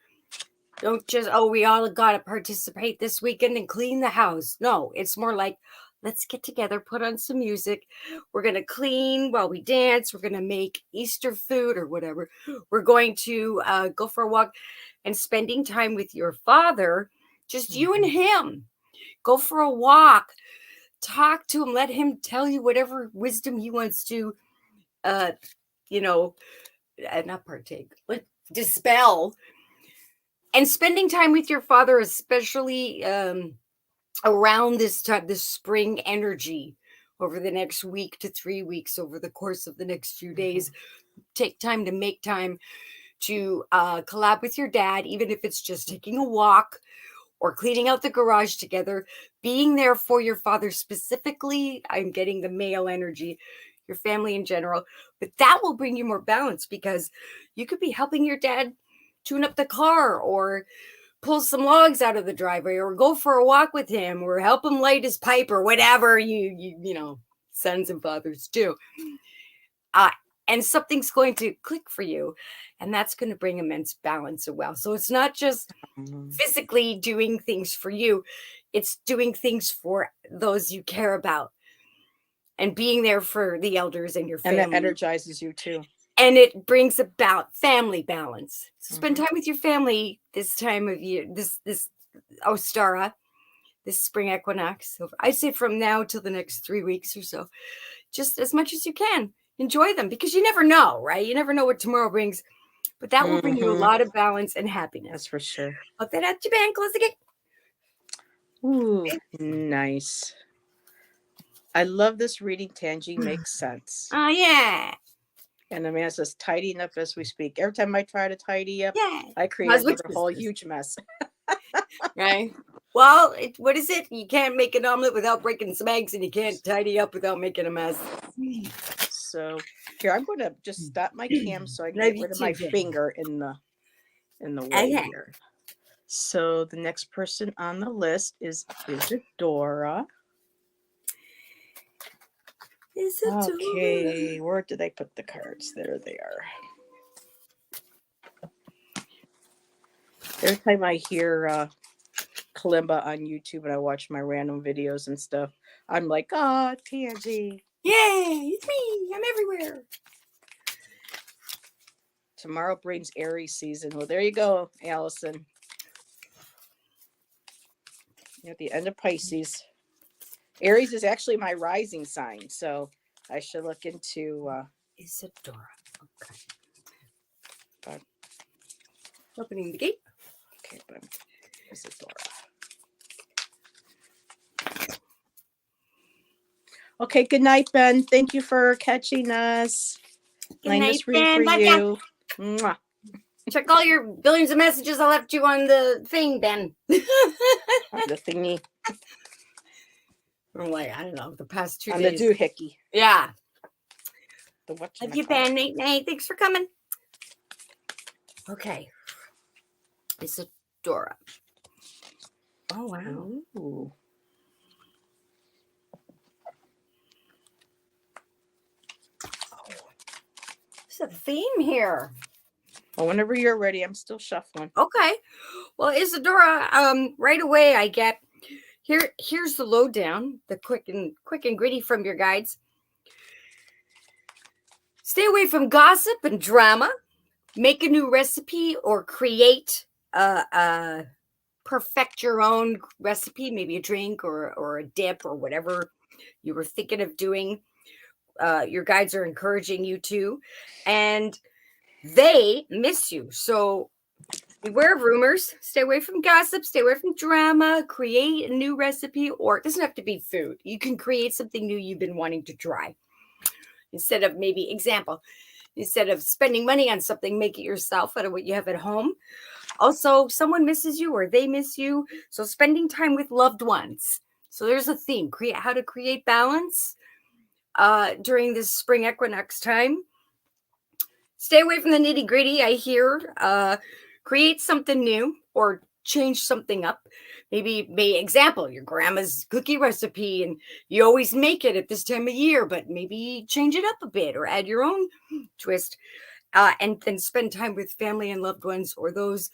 Speaker 1: don't just, we all got to participate this weekend and clean the house. No, it's more like, let's get together, put on some music. We're going to clean while we dance. We're going to make Easter food or whatever. We're going to go for a walk, and spending time with your father, just you and him. Go for a walk. Talk to him. Let him tell you whatever wisdom he wants to, not partake, but dispel. And spending time with your father, especially around this time, this spring energy, over the next week to 3 weeks, over the course of the next few days, take time to make time to collab with your dad, even if it's just taking a walk or cleaning out the garage together, being there for your father specifically. I'm getting the male energy, your family in general, but that will bring you more balance, because you could be helping your dad tune up the car, or pull some logs out of the driveway, or go for a walk with him, or help him light his pipe, or whatever you sons and fathers do. And something's going to click for you, and that's going to bring immense balance as well. So it's not just physically doing things for you, it's doing things for those you care about, and being there for the elders and your family.
Speaker 2: And that energizes you too.
Speaker 1: And it brings about family balance. So spend time with your family this time of year, this Ostara, this spring equinox. So I say from now till the next 3 weeks or so, just as much as you can. Enjoy them, because you never know, right? You never know what tomorrow brings. But that will bring you a lot of balance and happiness.
Speaker 2: That's for sure.
Speaker 1: Hook that out, Japan. Close the gate.
Speaker 2: Ooh, nice. I love this reading, Tanji. Makes sense.
Speaker 1: Oh, yeah.
Speaker 2: And the man says, tidying up as we speak. Every time I try to tidy up,
Speaker 1: Yeah.
Speaker 2: I create a whole huge mess.
Speaker 1: Right? Well, what is it? You can't make an omelet without breaking some eggs, and you can't tidy up without making a mess.
Speaker 2: So here, I'm going to just stop my cam so I can get rid of my finger in the way here. So the next person on the list is IndigoTaro. Okay, where did I put the cards? There they are. Every time I hear kalimba on YouTube and I watch my random videos and stuff, I'm like, Tanji.
Speaker 1: Yay, it's me. I'm everywhere.
Speaker 2: Tomorrow brings Aries season. Well, there you go, Allison. At the end of Pisces. Aries is actually my rising sign, so I should look into
Speaker 1: Isadora. Okay. Opening the gate.
Speaker 2: Okay, but Isadora. Okay, good night, Ben. Thank you for catching us.
Speaker 1: Good
Speaker 2: Laying
Speaker 1: night,
Speaker 2: this read
Speaker 1: Ben.
Speaker 2: for
Speaker 1: Bye,
Speaker 2: you. Mwah.
Speaker 1: Check all your billions of messages I left you on the thing, Ben.
Speaker 2: On the thingy.
Speaker 1: Or like, I don't know, the past 2
Speaker 2: On
Speaker 1: days.
Speaker 2: the doohickey.
Speaker 1: Yeah.
Speaker 2: The what?
Speaker 1: Love you, Ben. Night. Thanks for coming. Okay. Isadora. Oh, wow.
Speaker 2: Ooh.
Speaker 1: There's a theme here.
Speaker 2: Well, whenever you're ready, I'm still shuffling.
Speaker 1: Okay. Well, Isadora, right away I get here's the lowdown, the quick and gritty from your guides. Stay away from gossip and drama. Make a new recipe or create perfect your own recipe, maybe a drink or a dip or whatever you were thinking of doing. Your guides are encouraging you to, and they miss you. So beware of rumors, stay away from gossip, stay away from drama, create a new recipe, or it doesn't have to be food. You can create something new you've been wanting to try. Instead of instead of spending money on something, make it yourself out of what you have at home. Also, someone misses you or they miss you. So spending time with loved ones. So there's a theme, how to create balance during this spring equinox time. Stay away from the nitty gritty. I hear create something new or change something up. Maybe example your grandma's cookie recipe and you always make it at this time of year, but maybe change it up a bit or add your own twist. And then spend time with family and loved ones or those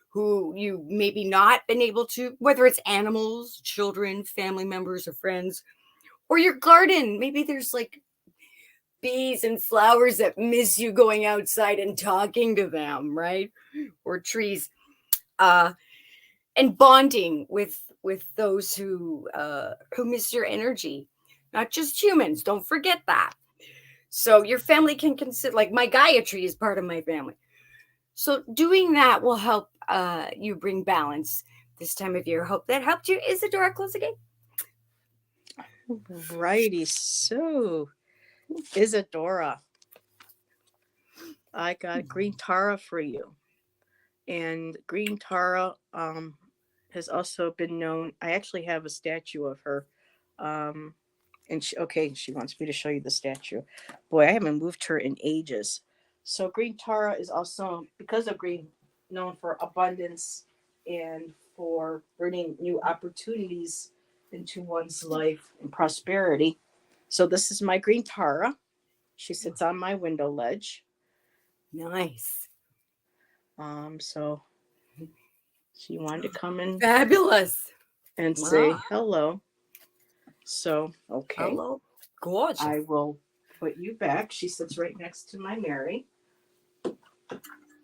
Speaker 1: who you maybe not been able to, whether it's animals, children, family members, or friends, or your garden. Maybe there's like bees and flowers that miss you going outside and talking to them, right? Or trees. And bonding with those who miss your energy, not just humans. Don't forget that. So your family can consider, like my Gaia tree is part of my family. So doing that will help you bring balance this time of year. Hope that helped you. Isadora, close the gate.
Speaker 2: Righty, so Isadora, I got green Tara for you, and green Tara has also been known. I actually have a statue of her, and she wants me to show you the statue. Boy, I haven't moved her in ages. So green Tara is also, because of green, known for abundance and for bringing new opportunities into one's life and prosperity. So this is my green Tara. She sits on my window ledge.
Speaker 1: Nice.
Speaker 2: So she wanted to come in
Speaker 1: Fabulous.
Speaker 2: and say hello. So, okay.
Speaker 1: Hello. Gorgeous.
Speaker 2: I will put you back. She sits right next to my Mary.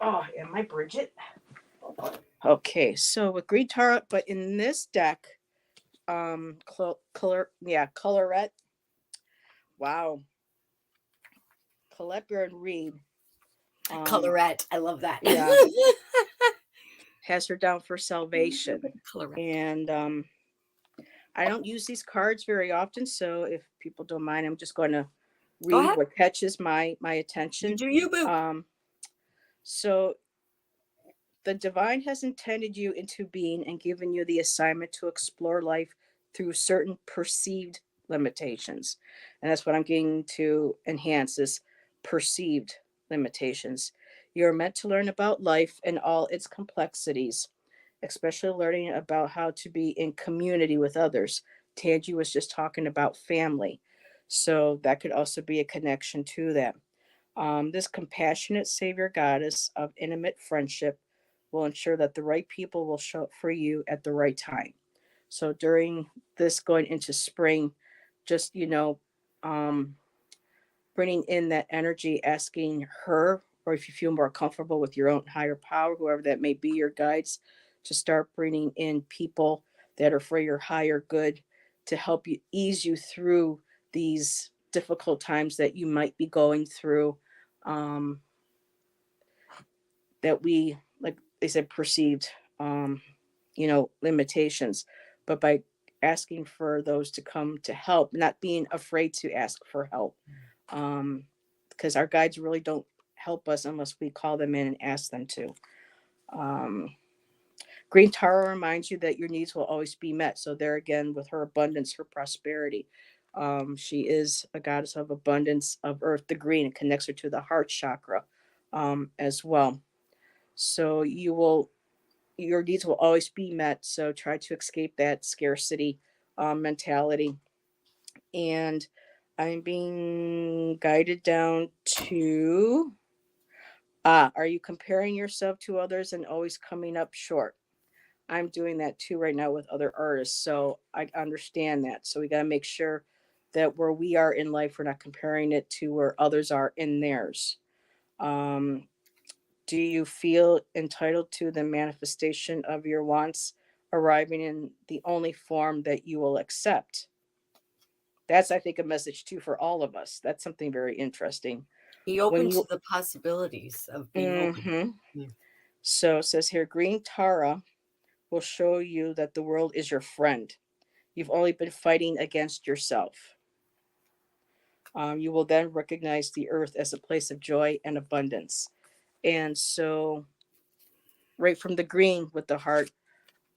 Speaker 2: Oh, and my Bridget. Okay, so with green Tara, but in this deck, Colorette. Wow. Colette Baron Reed.
Speaker 1: Colorette. I love that.
Speaker 2: Yeah. Has her down for salvation.
Speaker 1: Colorette.
Speaker 2: And I don't use these cards very often, so if people don't mind, I'm just going to read what catches my attention.
Speaker 1: You do you, boo.
Speaker 2: So the divine has intended you into being and given you the assignment to explore life through certain perceived limitations. And that's what I'm getting to enhance, is perceived limitations. You're meant to learn about life and all its complexities, especially learning about how to be in community with others. Tanji was just talking about family. So that could also be a connection to that. This compassionate savior goddess of intimate friendship will ensure that the right people will show up for you at the right time. So during this going into spring, just, bringing in that energy, asking her, or if you feel more comfortable with your own higher power, whoever that may be, your guides, to start bringing in people that are for your higher good to help you ease you through these difficult times that you might be going through. That we, like, they said perceived, limitations, but by asking for those to come to help, not being afraid to ask for help, because our guides really don't help us unless we call them in and ask them to. Um, Green Taro reminds you that your needs will always be met. So there again, with her abundance, her prosperity, she is a goddess of abundance of earth, the green. It connects her to the heart chakra as well. So your needs will always be met. So try to escape that scarcity mentality. And I'm being guided down to are you comparing yourself to others and always coming up short? I'm doing that too right now with other artists. So I understand that. So we got to make sure that where we are in life, we're not comparing it to where others are in theirs. Um, do you feel entitled to the manifestation of your wants arriving in the only form that you will accept? That's, I think, a message too for all of us. That's something very interesting.
Speaker 1: Be
Speaker 2: When
Speaker 1: open to
Speaker 2: you,
Speaker 1: the possibilities of being open.
Speaker 2: mm-hmm.
Speaker 1: Yeah.
Speaker 2: So it says here, Green Tara will show you that the world is your friend. You've only been fighting against yourself. You will then recognize the earth as a place of joy and abundance. And so, right from the green with the heart,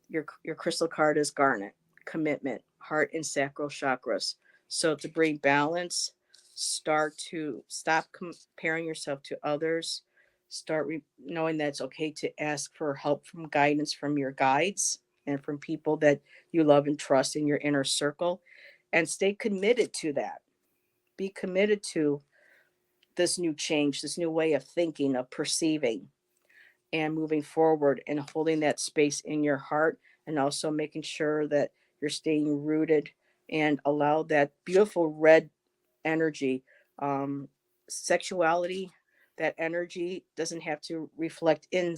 Speaker 2: your crystal card is garnet, commitment, heart and sacral chakras. So to bring balance, start to stop comparing yourself to others. Start knowing that it's okay to ask for help from guidance from your guides and from people that you love and trust in your inner circle, and stay committed to that. Be committed to this new change, this new way of thinking, of perceiving, and moving forward and holding that space in your heart, and also making sure that you're staying rooted and allow that beautiful red energy. um, Sexuality, that energy doesn't have to reflect in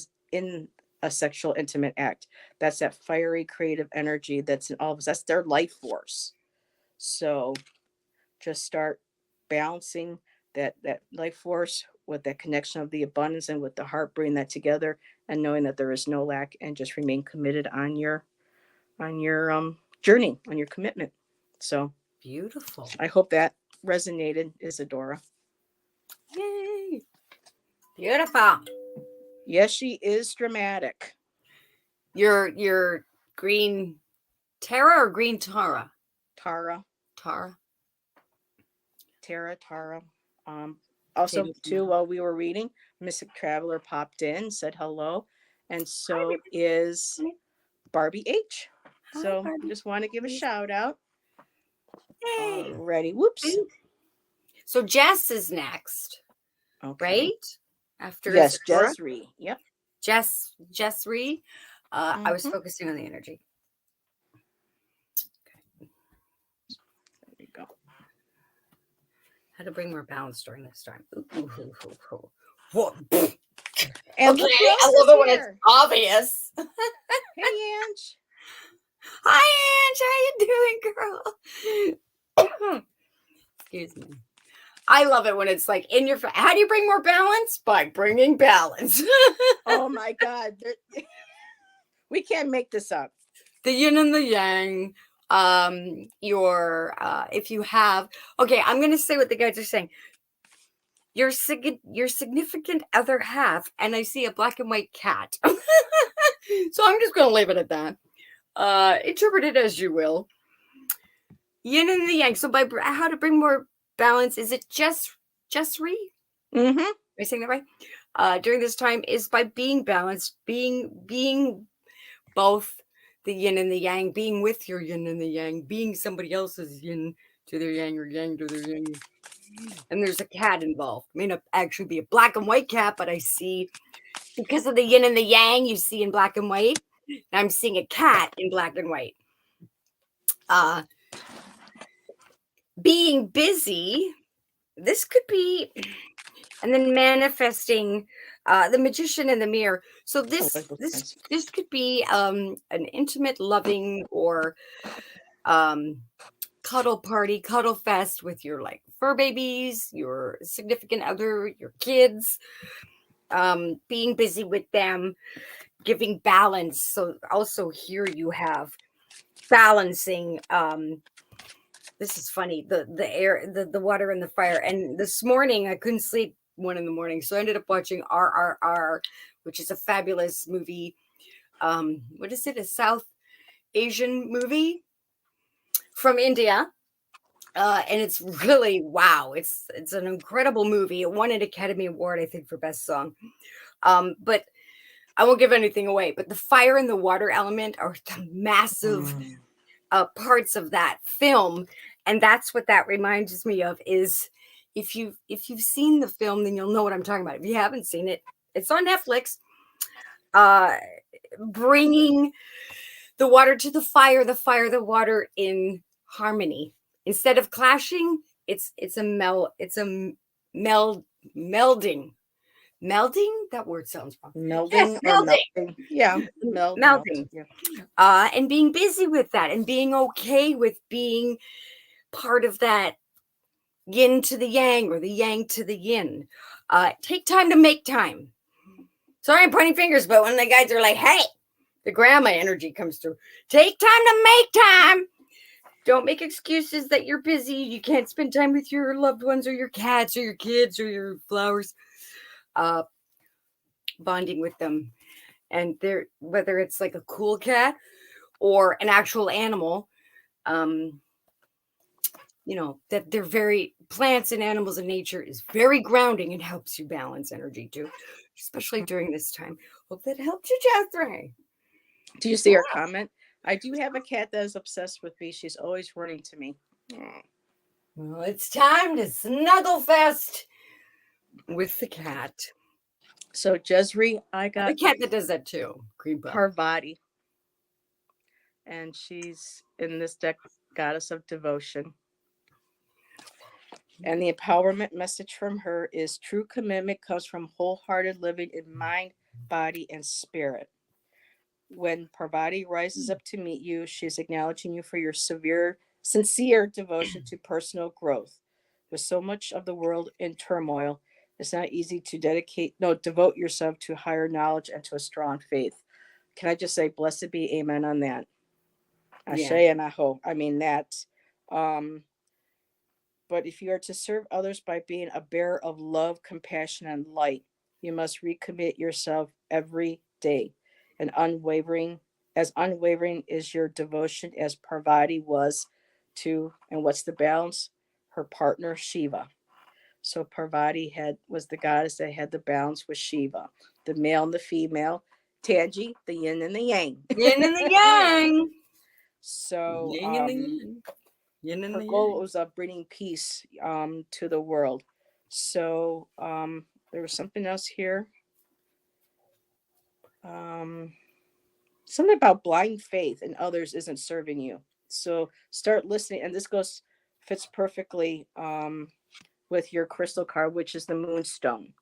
Speaker 2: a sexual intimate act. That's that fiery creative energy that's in all of us. That's their life force. So just start balancing that life force with that connection of the abundance, and with the heart, bring that together, and knowing that there is no lack, and just remain committed on your journey, on your commitment. So
Speaker 1: Beautiful.
Speaker 2: I hope that resonated, Isadora.
Speaker 1: Yay. Beautiful.
Speaker 2: Yes, she is dramatic.
Speaker 1: Your green Tara or green Tara?
Speaker 2: Tara.
Speaker 1: Tara.
Speaker 2: Tara. Um, Also,
Speaker 1: Potato
Speaker 2: too,
Speaker 1: tomato.
Speaker 2: while we were reading, Mystic Traveler popped in, said hello, and
Speaker 1: Hi,
Speaker 2: so is
Speaker 1: baby.
Speaker 2: Barbie H.
Speaker 1: Hi,
Speaker 2: So
Speaker 1: Barbie.
Speaker 2: just want to give a shout out.
Speaker 1: Yay.
Speaker 2: Alrighty. Whoops.
Speaker 1: So Jess is next,
Speaker 2: Okay.
Speaker 1: right? After
Speaker 2: Yes,
Speaker 1: Isadora.
Speaker 2: Jezree. Yep.
Speaker 1: Jess Reed. I was
Speaker 2: Mm-hmm.
Speaker 1: focusing on the energy.
Speaker 2: There we go.
Speaker 1: How to bring more balance during this time. Ooh. What?
Speaker 2: And
Speaker 1: Okay,
Speaker 2: look who else
Speaker 1: I
Speaker 2: is
Speaker 1: love it when it's
Speaker 2: here.
Speaker 1: obvious.
Speaker 2: Hey, Ange.
Speaker 1: Hi, Ange. How you doing, girl? Excuse me. I love it when it's like in your. How do you bring more balance? By bringing balance.
Speaker 2: Oh my God. We can't make this up.
Speaker 1: The yin and the yang. Your if you have. Okay, I'm gonna say what the guys are saying. Your significant other half, and I see a black and white cat. So I'm just gonna leave it at that. Interpret it as you will. Yin and the yang. So by how to bring more balance, is it Jessree?
Speaker 2: Mm-hmm.
Speaker 1: Am I saying that right? During this time is by being balanced, being both the yin and the yang, being with your yin and the yang, being somebody else's yin to their yang or yang to their yin. And there's a cat involved. It may not actually be a black and white cat, but I see because of the yin and the yang you see in black and white. I'm seeing a cat in black and white. Being busy, this could be, and then manifesting the magician in the mirror. So
Speaker 2: Oh,
Speaker 1: this could be an intimate, loving, or cuddle party, cuddle fest with your like fur babies, your significant other, your kids. being busy with them, giving balance. So also here you have balancing. This is funny. The air, the water and the fire. And this morning I couldn't sleep 1 in the morning, so I ended up watching RRR, which is a fabulous movie. What is it? A South Asian movie from India. And it's really wow. It's an incredible movie. It won an Academy Award, I think, for best song. But I won't give anything away. But the fire and the water element are the massive parts of that film, and that's what that reminds me of. Is if you've seen the film, then you'll know what I'm talking about. If you haven't seen it, it's on Netflix. Uh, Bringing the water to the fire, the water in harmony instead of clashing. It's a meld melding. Melding? That word sounds wrong. Yes,
Speaker 2: Melding or
Speaker 1: melding.
Speaker 2: melting. Yeah. Melt.
Speaker 1: Melding.
Speaker 2: Yeah.
Speaker 1: And being busy with that and being okay with being part of that yin to the yang or the yang to the yin. Take time to make time. Sorry, I'm pointing fingers, but when the guys are like, hey, the grandma energy comes through. Take time to make time. Don't make excuses that you're busy. You can't spend time with your loved ones or your cats or your kids or your flowers. Uh, Bonding with them. And they're whether it's like a cool cat or an actual animal, um, that they're very plants and animals and nature is very grounding and helps you balance energy too, especially during this time. Hope that helped you, Catherine.
Speaker 2: Do you see her comment? I do have a cat that is obsessed with me. She's always running to me. Oh.
Speaker 1: Well, it's time to snuggle fest with the cat.
Speaker 2: So, Jezri, I
Speaker 1: The
Speaker 2: got
Speaker 1: cat that does that too. Cream puff.
Speaker 2: Parvati, and she's in this deck, Goddess of Devotion. And the empowerment message from her is true commitment comes from wholehearted living in mind, body, and spirit. When Parvati rises up to meet you, she's acknowledging you for your sincere devotion to personal growth. With so much of the world in turmoil, it's not easy to devote yourself to higher knowledge and to a strong faith. Can I just say, blessed be amen on that? Ashe
Speaker 1: Yeah.
Speaker 2: and Aho. I mean that. Um, but if you are to serve others by being a bearer of love, compassion, and light, you must recommit yourself every day. And unwavering is your devotion as Parvati was to, and what's the balance? Her partner Shiva. So Parvati was the goddess that had the balance with Shiva, the male and the female, Tanji, the yin and the yang.
Speaker 1: Yin and the yang.
Speaker 2: So
Speaker 1: Yin and the yang. Yin and
Speaker 2: her
Speaker 1: the
Speaker 2: goal
Speaker 1: yang.
Speaker 2: was of bringing peace to the world. So there was something else here. Um, Something about blind faith in others isn't serving you. So start listening, and this goes fits perfectly with your crystal card, which is the moonstone,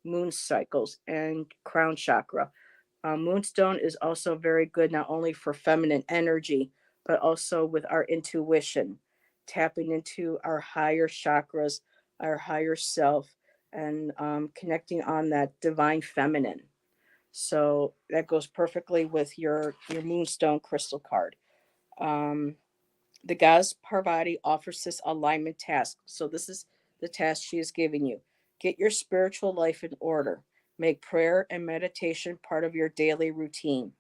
Speaker 2: moon cycles, and crown chakra. Moonstone is also very good not only for feminine energy, but also with our intuition, tapping into our higher chakras, our higher self, and connecting on that divine feminine. So that goes perfectly with your moonstone crystal card. Um, the goddess Parvati offers this alignment task. So this is the task she is giving you. Get your spiritual life in order. Make prayer and meditation part of your daily routine.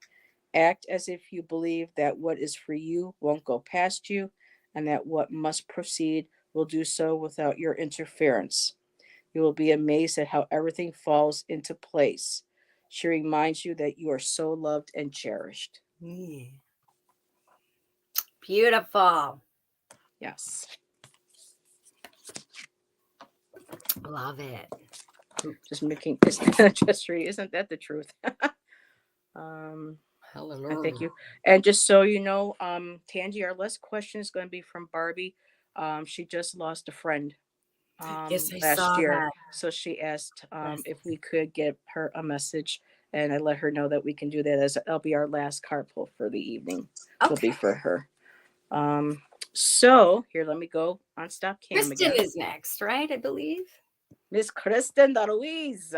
Speaker 2: Act as if you believe that what is for you won't go past you and that what must proceed will do so without your interference. You will be amazed at how everything falls into place. She reminds you that you are so loved and cherished.
Speaker 1: Yeah. Beautiful.
Speaker 2: Yes.
Speaker 1: Love it.
Speaker 2: Just making just read. Isn't that the truth? I thank
Speaker 1: Hallelujah.
Speaker 2: you. And just so you know, Tangi, our last question is going to be from Barbie. She just lost a friend
Speaker 1: Yes, I
Speaker 2: last
Speaker 1: saw
Speaker 2: year.
Speaker 1: that.
Speaker 2: So she asked
Speaker 1: Yes.
Speaker 2: if we could get her a message, and I let her know that we can do that. As that'll be our last card pull for the evening. Will be
Speaker 1: Okay.
Speaker 2: for her. Um, so here, let me go on stop cam
Speaker 1: Kristen
Speaker 2: again.
Speaker 1: is next, right? I believe.
Speaker 2: Miss Kristen Louise.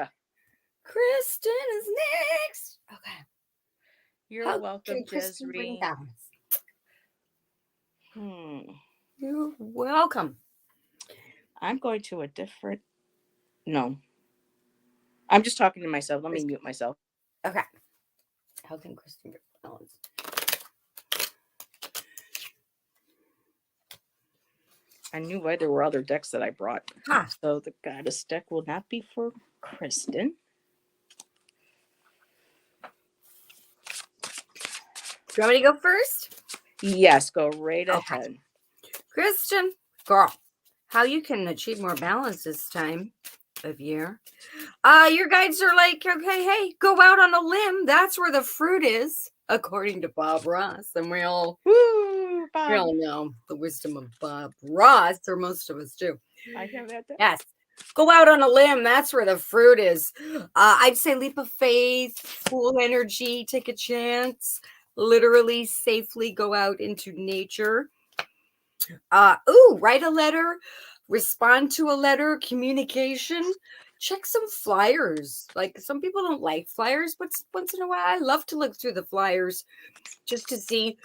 Speaker 1: Kristen is next. Okay.
Speaker 2: You're
Speaker 1: How
Speaker 2: welcome,
Speaker 1: can Kristen bring
Speaker 2: Jesri.
Speaker 1: balance?
Speaker 2: Hmm.
Speaker 1: You're welcome.
Speaker 2: I'm going to a different. No. I'm just talking to myself. Let me mute myself.
Speaker 1: Okay. How can Kristen bring balance?
Speaker 2: I knew why there were other decks that I brought.
Speaker 1: Huh.
Speaker 2: So the goddess deck will not be for Kristen.
Speaker 1: Do you want me to go first?
Speaker 2: Yes, go right
Speaker 1: Okay.
Speaker 2: ahead.
Speaker 1: Kristen, girl, how you can achieve more balance this time of year? Your guides are like, okay, hey, go out on a limb. That's where the fruit is, according to Bob Ross. And we all know the wisdom of Bob Ross, or most of us do.
Speaker 2: I have that.
Speaker 1: Yes. Go out on a limb. That's where the fruit is. I'd say leap of faith, full energy, take a chance, literally safely go out into nature. Write a letter, respond to a letter, communication. Check some flyers. Like, some people don't like flyers, but once in a while I love to look through the flyers just to see,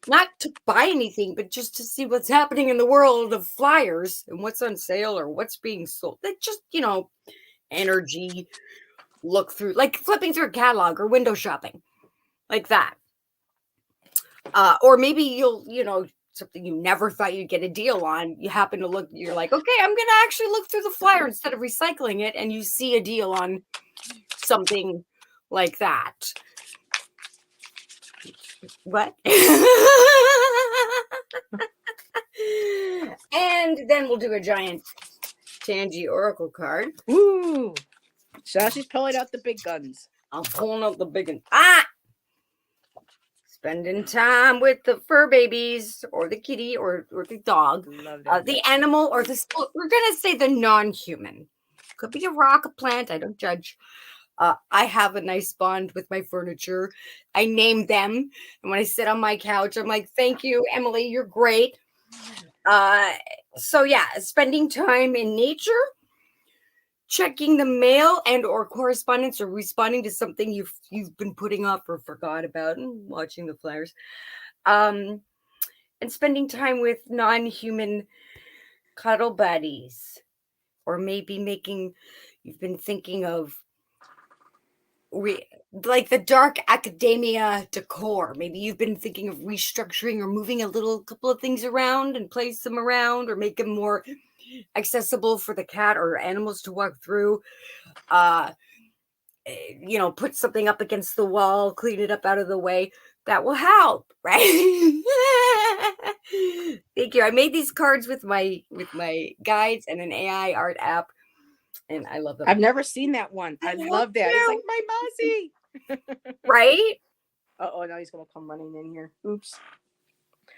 Speaker 1: not to buy anything, but just to see what's happening in the world of flyers and what's on sale or what's being sold. Like, just, energy, look through, like flipping through a catalog or window shopping, like that. Or maybe you'll, something you never thought you'd get a deal on. You happen to look, you're like, okay, I'm going to actually look through the flyer instead of recycling it. And you see a deal on something like that. What? And then we'll do a giant Tanji Oracle card.
Speaker 2: Ooh. Sassy's pulling out the big guns.
Speaker 1: I'm pulling out the big one. Spending time with the fur babies or the kitty or the dog, the animal, or we're going to say the non-human. Could be a rock, a plant. I don't judge. I have a nice bond with my furniture. I name them. And when I sit on my couch, I'm like, thank you, Emily. You're great. So yeah, spending time in nature, checking the mail and or correspondence, or responding to something you've been putting off or forgot about, and watching the flyers. And spending time with non-human cuddle buddies, or maybe you've been thinking of like the dark academia decor. Maybe you've been thinking of restructuring or moving a couple of things around and place them around, or make them more accessible for the cat or animals to walk through. Put something up against the wall, clean it up out of the way. That will help, right? Thank you. I made these cards with my guides and an AI art app, and I love them.
Speaker 2: I've never seen that one. I love that. It's like my mousy.
Speaker 1: Right?
Speaker 2: Oh, now he's gonna come running in here. Oops.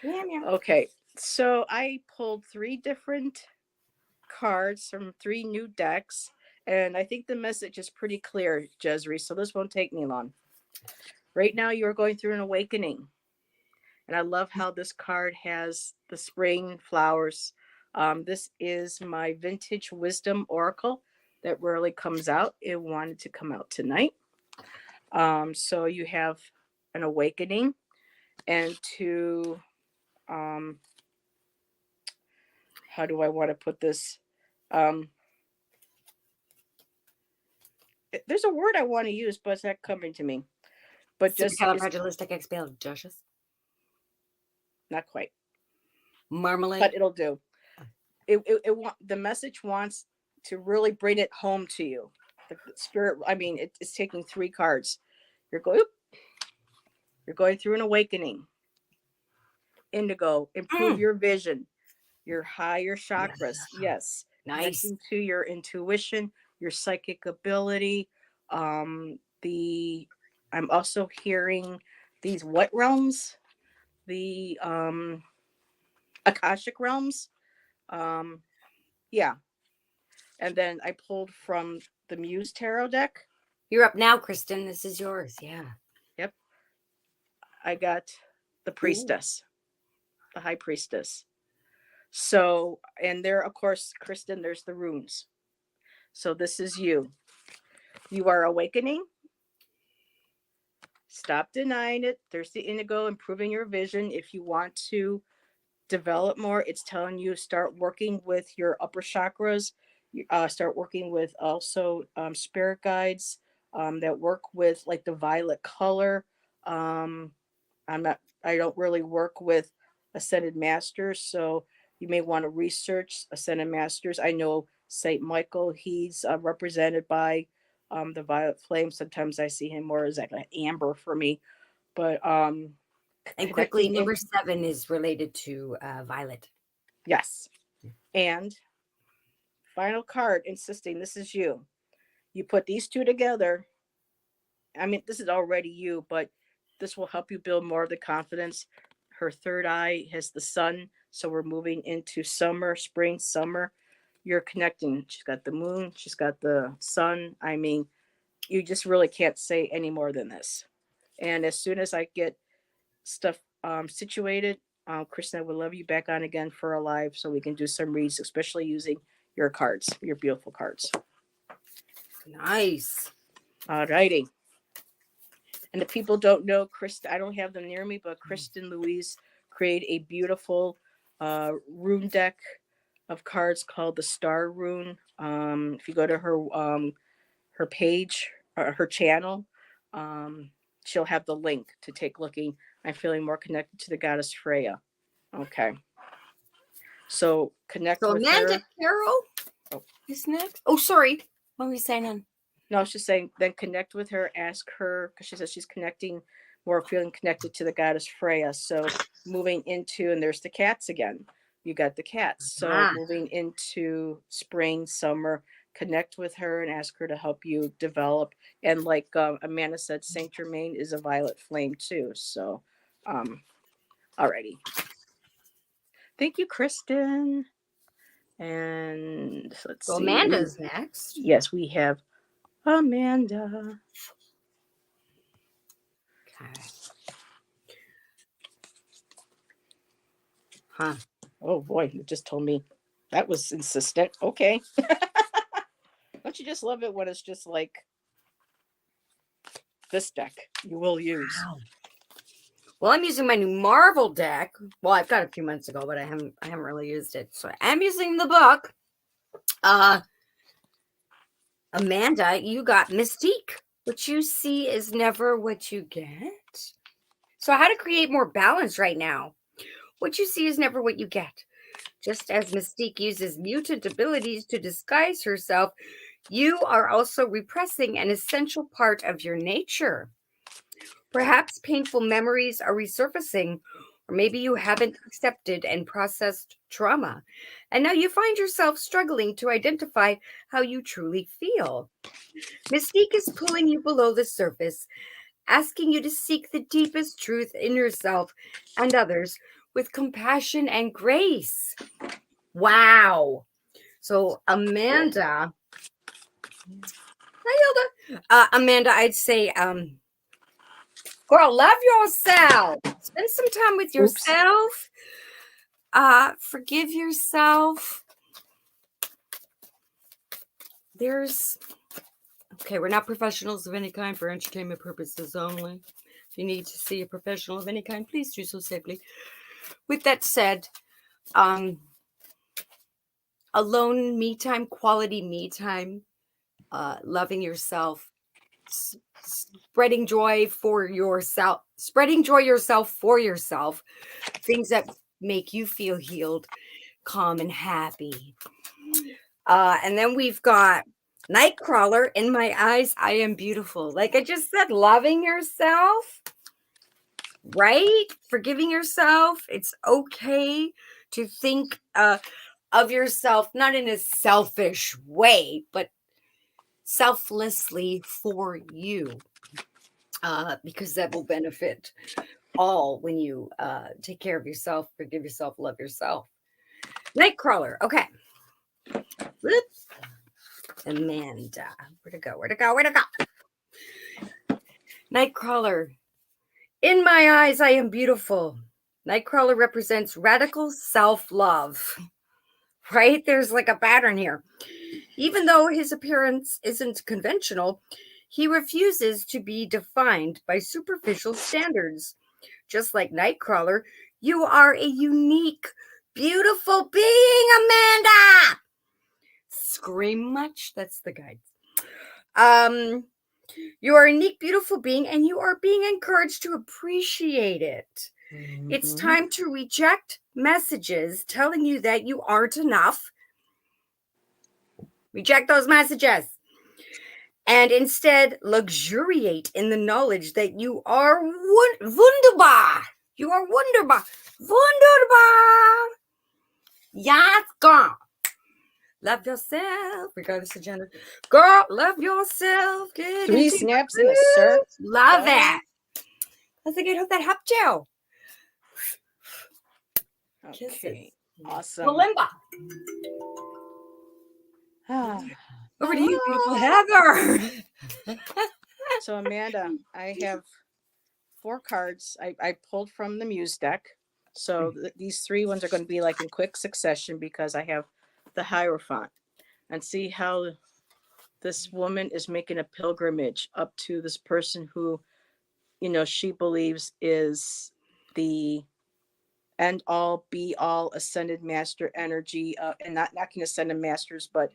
Speaker 1: Yeah.
Speaker 2: Okay, so I pulled 3 different cards from 3 new decks, and I think the message is pretty clear, Jesri, so this won't take me long. Right now you're going through an awakening, and I love how this card has the spring flowers. This is my vintage wisdom oracle that rarely comes out. It wanted to come out tonight. So you have an awakening, and to how do I want to put this? There's a word I want to use, but it's not coming to me. But just
Speaker 1: supercalifragilisticexpialidocious.
Speaker 2: Not quite.
Speaker 1: Marmalade.
Speaker 2: But it'll do. The message wants to really bring it home to you. The spirit. I mean, it's taking 3 cards. You're going through an awakening. Indigo, improve your vision, your higher chakras. Yes.
Speaker 1: Nice.
Speaker 2: Connecting to your intuition, your psychic ability. I'm also hearing these what realms? The Akashic realms. Yeah. And then I pulled from the Muse Tarot deck.
Speaker 1: You're up now, Kristen. This is yours. Yeah.
Speaker 2: Yep. I got the priestess, the high priestess. So, and there, of course, Kristen, there's the runes. So this is you. You are awakening. Stop denying it. There's the indigo, improving your vision. If you want to develop more, it's telling you start working with your upper chakras. Start working with also spirit guides that work with like the violet color. Um, I don't really work with ascended masters, so you may want to research ascended masters. I know Saint Michael, he's represented by the violet flame. Sometimes I see him more as like an amber for me, but
Speaker 1: And quickly,
Speaker 2: connecting with,
Speaker 1: number 7 is related to Violet.
Speaker 2: yes. And final card insisting this is you. You put these two together. I mean, this is already you, but this will help you build more of the confidence. Her third eye has the sun, so we're moving into summer, spring, summer. You're connecting. She's got the moon, she's got the sun. I mean, you just really can't say any more than this. And as soon as I get stuff situated, Kristen, would love you back on again for a live so we can do some reads, especially using your cards, your beautiful cards.
Speaker 1: Nice.
Speaker 2: All righty. And if people don't know, Kristen, I don't have them near me, but Kristen Louise created a beautiful rune deck of cards called the Star Rune. If you go to her page, or her channel, she'll have the link to take looking. I'm feeling more connected to the goddess Freya. Okay. So connect
Speaker 1: So
Speaker 2: with
Speaker 1: Amanda
Speaker 2: her.
Speaker 1: Carroll is next. Oh, sorry. What were we saying on?
Speaker 2: No, I was just saying, then connect with her, ask her, because she says she's connecting more, feeling connected to the goddess Freya. So moving into, and there's the cats again. You got the cats. So moving into spring, summer, connect with her and ask her to help you develop. And like Amanda said, Saint Germain is a violet flame too. So, alrighty. Thank you, Kristen. And let's
Speaker 1: So
Speaker 2: see.
Speaker 1: Amanda's next.
Speaker 2: Yes, we have Amanda.
Speaker 1: Okay. Huh.
Speaker 2: Oh boy, you just told me that was insistent. Okay. Don't you just love it when it's just like this deck you will use?
Speaker 1: Wow. Well, I'm using my new Marvel deck. Well, I've got it a few months ago, but I haven't really used it. So I'm using the book. Amanda, you got Mystique. What you see is never what you get. So how to create more balance right now. What you see is never what you get. Just as Mystique uses mutant abilities to disguise herself, you are also repressing an essential part of your nature. Perhaps painful memories are resurfacing, or maybe you haven't accepted and processed trauma. And now you find yourself struggling to identify how you truly feel. Mystique is pulling you below the surface, asking you to seek the deepest truth in yourself and others with compassion and grace. Wow. So, Amanda, hi, Hilda. Amanda, I'd say, girl, love yourself. Spend some time with yourself. Forgive yourself. Okay, we're not professionals of any kind, for entertainment purposes only. If you need to see a professional of any kind, please do so safely. With that said, alone me time, quality me time, loving yourself, spreading joy for yourself, for yourself, things that make you feel healed, calm, and happy. And then we've got Nightcrawler, in my eyes, I am beautiful. Like I just said, loving yourself, right? Forgiving yourself. It's okay to think of yourself, not in a selfish way, but selflessly for you, because that will benefit all when you take care of yourself, forgive yourself, love yourself. Nightcrawler. Okay. Whoops. Amanda. Where'd it go? Where'd it go? Where'd it go? Nightcrawler. In my eyes, I am beautiful. Nightcrawler represents radical self-love. Right? There's like a pattern here. Even though his appearance isn't conventional, he refuses to be defined by superficial standards. Just like Nightcrawler, you are a unique, beautiful being, Amanda! Scream much? That's the guide. Um, you are a unique, beautiful being, and you are being encouraged to appreciate it. It's
Speaker 2: Mm-hmm.
Speaker 1: time to reject messages telling you that you aren't enough. Reject those messages. And instead, luxuriate in the knowledge that you are wunderbar. You are wunderbar. Wunderbar. Yes, girl. Love yourself, regardless of gender. Girl, love yourself. Get
Speaker 2: 3
Speaker 1: into your
Speaker 2: snaps in a
Speaker 1: groove.
Speaker 2: circle.
Speaker 1: Love it. I think I hope that helped you. Kisses.
Speaker 2: Okay. Awesome.
Speaker 1: Malimba.
Speaker 2: Ah.
Speaker 1: Over to you, beautiful Heather.
Speaker 2: So Amanda, I have 4 cards I pulled from the Muse deck. So these 3 ones are going to be like in quick succession because I have the Hierophant. And see how this woman is making a pilgrimage up to this person who, she believes is the end all be all ascended master energy, and not knocking ascended masters, but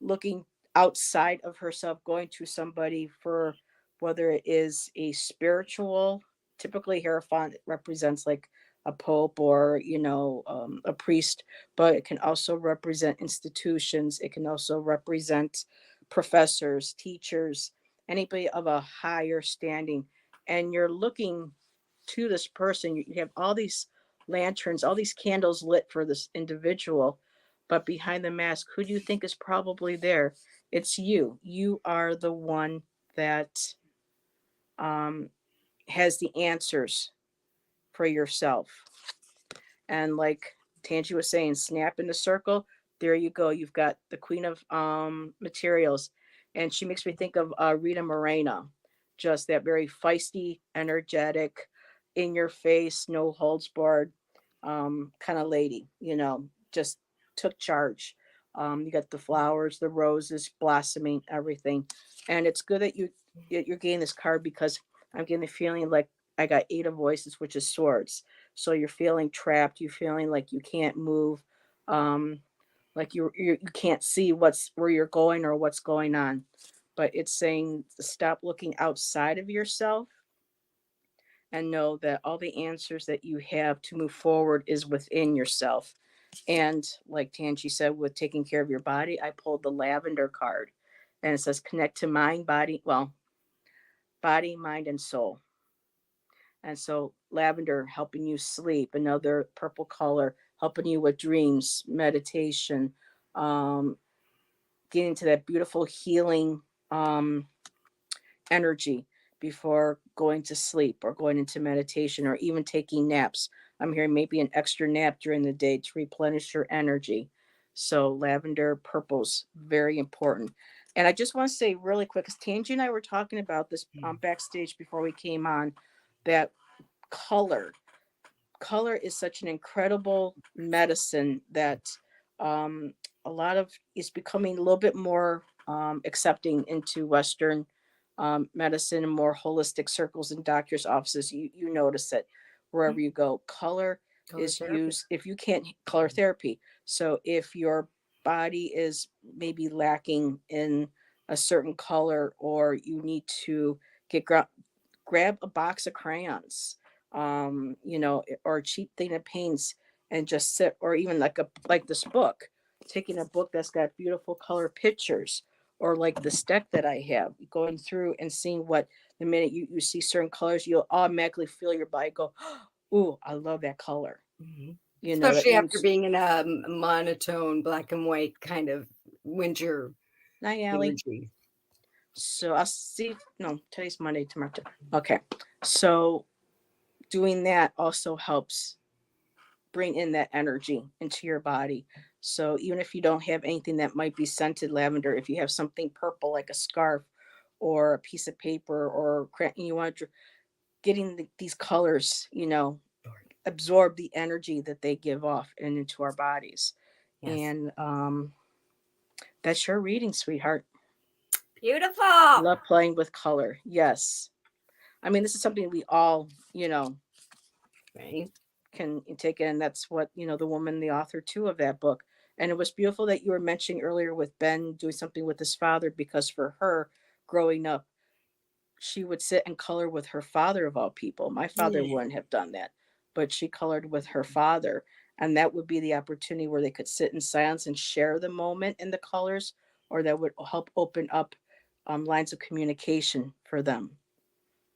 Speaker 2: looking outside of herself, going to somebody for whether it is a spiritual, typically Hierophant represents like a pope or, a priest, but it can also represent institutions. It can also represent professors, teachers, anybody of a higher standing. And you're looking to this person. You have all these lanterns, all these candles lit for this individual, but behind the mask, who do you think is probably there? It's you. You are the one that um, has the answers for yourself. And like Tanji was saying, snap in the circle. There you go. You've got the queen of materials. And she makes me think of Rita Moreno, just that very feisty, energetic, in your face, no holds barred kind of lady, just took charge. You got the flowers, the roses blossoming, everything. And it's good that you're getting this card because I'm getting the feeling like I got 8 of voices, which is swords. So you're feeling trapped. You're feeling like you can't move, like you can't see where you're going or what's going on. But it's saying stop looking outside of yourself and know that all the answers that you have to move forward is within yourself. And like Tanji said, with taking care of your body, I pulled the lavender card, and it says connect to mind, body, mind, and soul. And so lavender helping you sleep, another purple color helping you with dreams, meditation, um, getting to that beautiful healing energy before going to sleep or going into meditation or even taking naps. I'm hearing maybe an extra nap during the day to replenish your energy. So lavender, purples, very important. And I just want to say really quick, because Tanji and I were talking about this backstage before we came on, that color color is such an incredible medicine that um, a lot of is becoming a little bit more accepting into Western medicine and more holistic circles and doctors' offices. You notice it wherever you go. Color is
Speaker 1: Therapy.
Speaker 2: used if you can't color therapy. So if your body is maybe lacking in a certain color, or you need to get grab a box of crayons, or a cheap thing of paints, and just sit, or even like this book, taking a book that's got beautiful color pictures, or like this deck that I have, going through and seeing what the minute you see certain colors, you'll automatically feel your body go, ooh, I love that color.
Speaker 1: Mm-hmm.
Speaker 2: That
Speaker 1: Especially after
Speaker 2: means
Speaker 1: being in a monotone black and white kind of winter
Speaker 2: night alley.
Speaker 1: energy.
Speaker 2: So I'll see. No, today's Monday, tomorrow. Okay. So doing that also helps bring in that energy into your body. So even if you don't have anything that might be scented lavender, if you have something purple like a scarf or a piece of paper, or you want to getting these colors, absorb the energy that they give off and into our bodies.
Speaker 1: Yes.
Speaker 2: And That's your reading, sweetheart.
Speaker 1: Beautiful.
Speaker 2: Love playing with color. Yes. I mean, this is something we all,
Speaker 1: Right.
Speaker 2: can take in. That's what, the woman, the author too of that book. And it was beautiful that you were mentioning earlier with Ben doing something with his father, because for her growing up, she would sit and color with her father of all people. My father
Speaker 1: Yeah.
Speaker 2: wouldn't have done that, but she colored with her father. And that would be the opportunity where they could sit in silence and share the moment in the colors, or that would help open up lines of communication for them,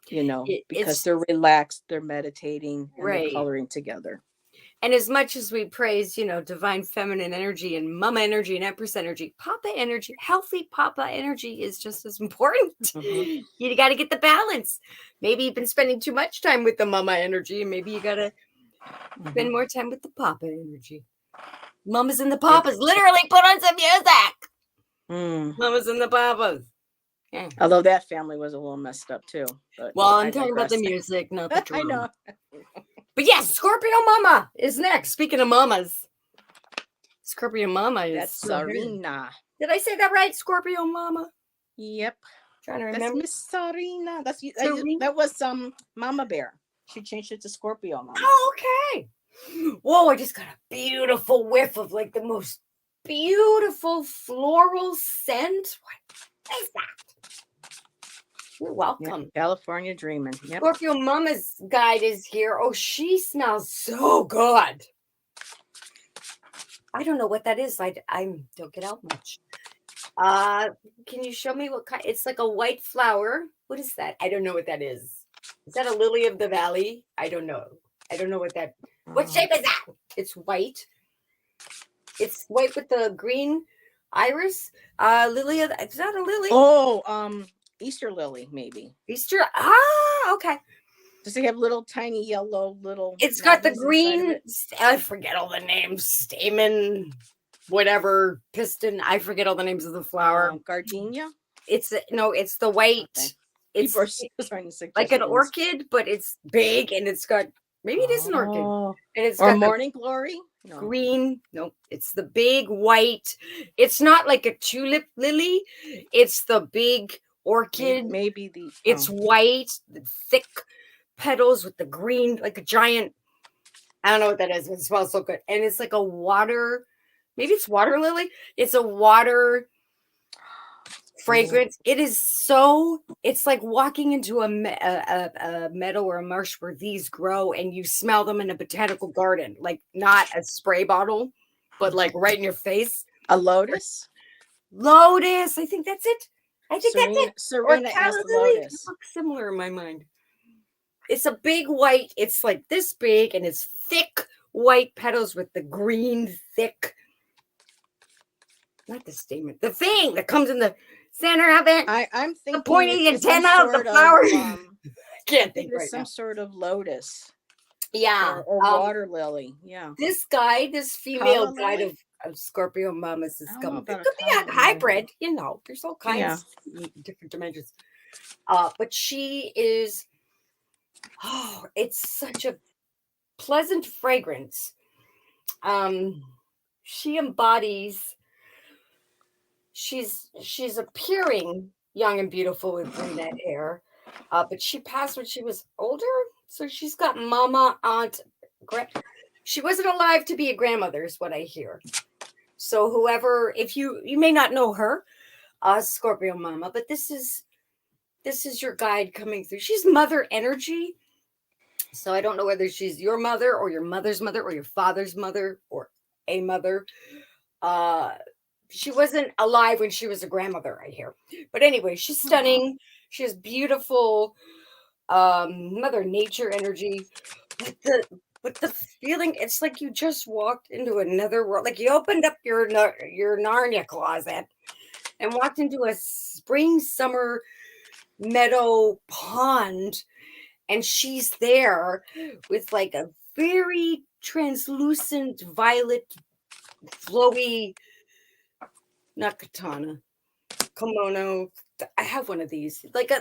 Speaker 2: because
Speaker 1: It's
Speaker 2: they're relaxed, they're meditating, and they're
Speaker 1: right.
Speaker 2: coloring together.
Speaker 1: And as much as we praise, divine feminine energy and mama energy and empress energy, papa energy, healthy papa energy is just as important.
Speaker 2: Hmm.
Speaker 1: You got to get the balance. Maybe you've been spending too much time with the mama energy, and maybe you got to spend
Speaker 2: Hmm.
Speaker 1: more time with the papa energy. Mamas and the
Speaker 2: Yeah.
Speaker 1: papas, literally put on some music.
Speaker 2: Mm.
Speaker 1: Mamas and the papas. Yeah.
Speaker 2: Although that family was a little messed up too, but
Speaker 1: Well,
Speaker 2: I
Speaker 1: I'm talking about the
Speaker 2: digress.
Speaker 1: music, not the
Speaker 2: I
Speaker 1: drama.
Speaker 2: know.
Speaker 1: But yes, Scorpio Mama is next. Speaking of mamas, Scorpio Mama is
Speaker 2: That's
Speaker 1: still here.
Speaker 2: Sarina.
Speaker 1: Did I say that right? Scorpio Mama?
Speaker 2: Yep.
Speaker 1: Trying to
Speaker 2: That's
Speaker 1: remember.
Speaker 2: Miss Sarina.
Speaker 1: Serene?
Speaker 2: That was Mama Bear. She changed it to Scorpio Mama.
Speaker 1: Oh, okay. Whoa, I just got a beautiful whiff of like the most beautiful floral scent. What is that? You're
Speaker 2: Yeah.
Speaker 1: welcome.
Speaker 2: California Dreaming. Yep.
Speaker 1: Scorpio Mama's guide is here. Oh, she smells so good. I don't know what that is. I don't get out much. Uh, can you show me what kind? It's like a white flower. What is that? I don't know what that is. Is that a lily of the valley? I don't know. I don't know what that. What shape is that? It's white. It's white with the green iris. Lily of. Is that a lily?
Speaker 2: Oh, Easter lily, maybe.
Speaker 1: Easter. Ah, okay.
Speaker 2: Does it have little tiny yellow little
Speaker 1: It's got the
Speaker 2: knobbies inside of
Speaker 1: green.
Speaker 2: it?
Speaker 1: I forget all the names. Stamen, whatever, piston. I forget all the names of the flower.
Speaker 2: Gardenia?
Speaker 1: It's no. It's the white.
Speaker 2: Okay.
Speaker 1: It's
Speaker 2: People are starting to
Speaker 1: like
Speaker 2: suggest
Speaker 1: an
Speaker 2: things.
Speaker 1: orchid, but it's big and it's got maybe it is an orchid
Speaker 2: Oh.
Speaker 1: and it's
Speaker 2: Or
Speaker 1: got the
Speaker 2: Morning Glory? No.
Speaker 1: green. Nope, it's the big white. It's not like a tulip lily. It's the big orchid.
Speaker 2: Maybe the
Speaker 1: It's white, the thick petals with the green, like a giant. I don't know what that is, but it smells so good. And it's like a water. Maybe it's water lily. It's a water fragrance. It is so. It's like walking into a meadow or a marsh where these grow, and you smell them in a botanical garden, like not a spray bottle, but like right in your face.
Speaker 2: a lotus.
Speaker 1: Lotus. I think that's it. I think that's it. Or
Speaker 2: Serena
Speaker 1: calla
Speaker 2: asked
Speaker 1: lily. They
Speaker 2: lotus.
Speaker 1: look similar in my mind. It's a big white. It's like this big, and it's thick white petals with the green thick. Not the stamen. The thing that comes in the center of it.
Speaker 2: I'm
Speaker 1: The
Speaker 2: thinking
Speaker 1: pointy
Speaker 2: it's some
Speaker 1: antenna of the
Speaker 2: sort of
Speaker 1: flower.
Speaker 2: I
Speaker 1: Can't
Speaker 2: think
Speaker 1: think
Speaker 2: it's
Speaker 1: right
Speaker 2: some
Speaker 1: now.
Speaker 2: sort of lotus
Speaker 1: Yeah.
Speaker 2: or water lily. Yeah.
Speaker 1: This guy, this female
Speaker 2: Calla
Speaker 1: guide
Speaker 2: lily?
Speaker 1: of Scorpio mamas is
Speaker 2: I don't know
Speaker 1: coming. It
Speaker 2: about a
Speaker 1: could be
Speaker 2: calla
Speaker 1: a
Speaker 2: lily.
Speaker 1: hybrid, there's all
Speaker 2: Yeah.
Speaker 1: kinds, different dimensions. But she is, it's such a pleasant fragrance. She embodies, she's appearing young and beautiful with brunette hair. But she passed when she was older, so she's got mama, aunt, she wasn't alive to be a grandmother, is what I hear. So whoever, if you may not know her, Scorpio mama, but this is your guide coming through. She's mother energy. So I don't know whether she's your mother or your mother's mother or your father's mother or a mother. Uh she wasn't alive when she was a grandmother, I hear. But anyway, she's stunning. She has beautiful mother nature energy. But the feeling, it's like you just walked into another world. Like you opened up your Narnia closet and walked into a spring summer meadow pond, and she's there with like a very translucent violet flowy, not katana, kimono. I have one of these, like a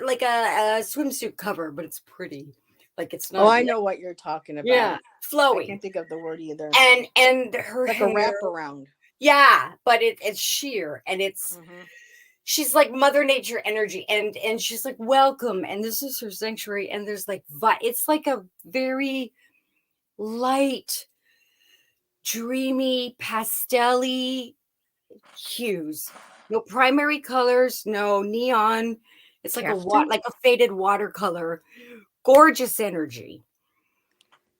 Speaker 1: swimsuit cover, but it's pretty. Like it's
Speaker 2: Oh,
Speaker 1: not.
Speaker 2: I know what you're talking about.
Speaker 1: Yeah,
Speaker 2: I
Speaker 1: flowy,
Speaker 2: can't think of the word either.
Speaker 1: and her
Speaker 2: Like a
Speaker 1: hair.
Speaker 2: wraparound.
Speaker 1: Yeah, but it's sheer, and it's
Speaker 2: Mm-hmm.
Speaker 1: she's like Mother Nature energy, and she's like welcome, and this is her sanctuary, and there's like it's like a very light, dreamy, pastel-y hues. No primary colors, no neon. It's like
Speaker 2: Captain?
Speaker 1: like a faded watercolor. Gorgeous energy.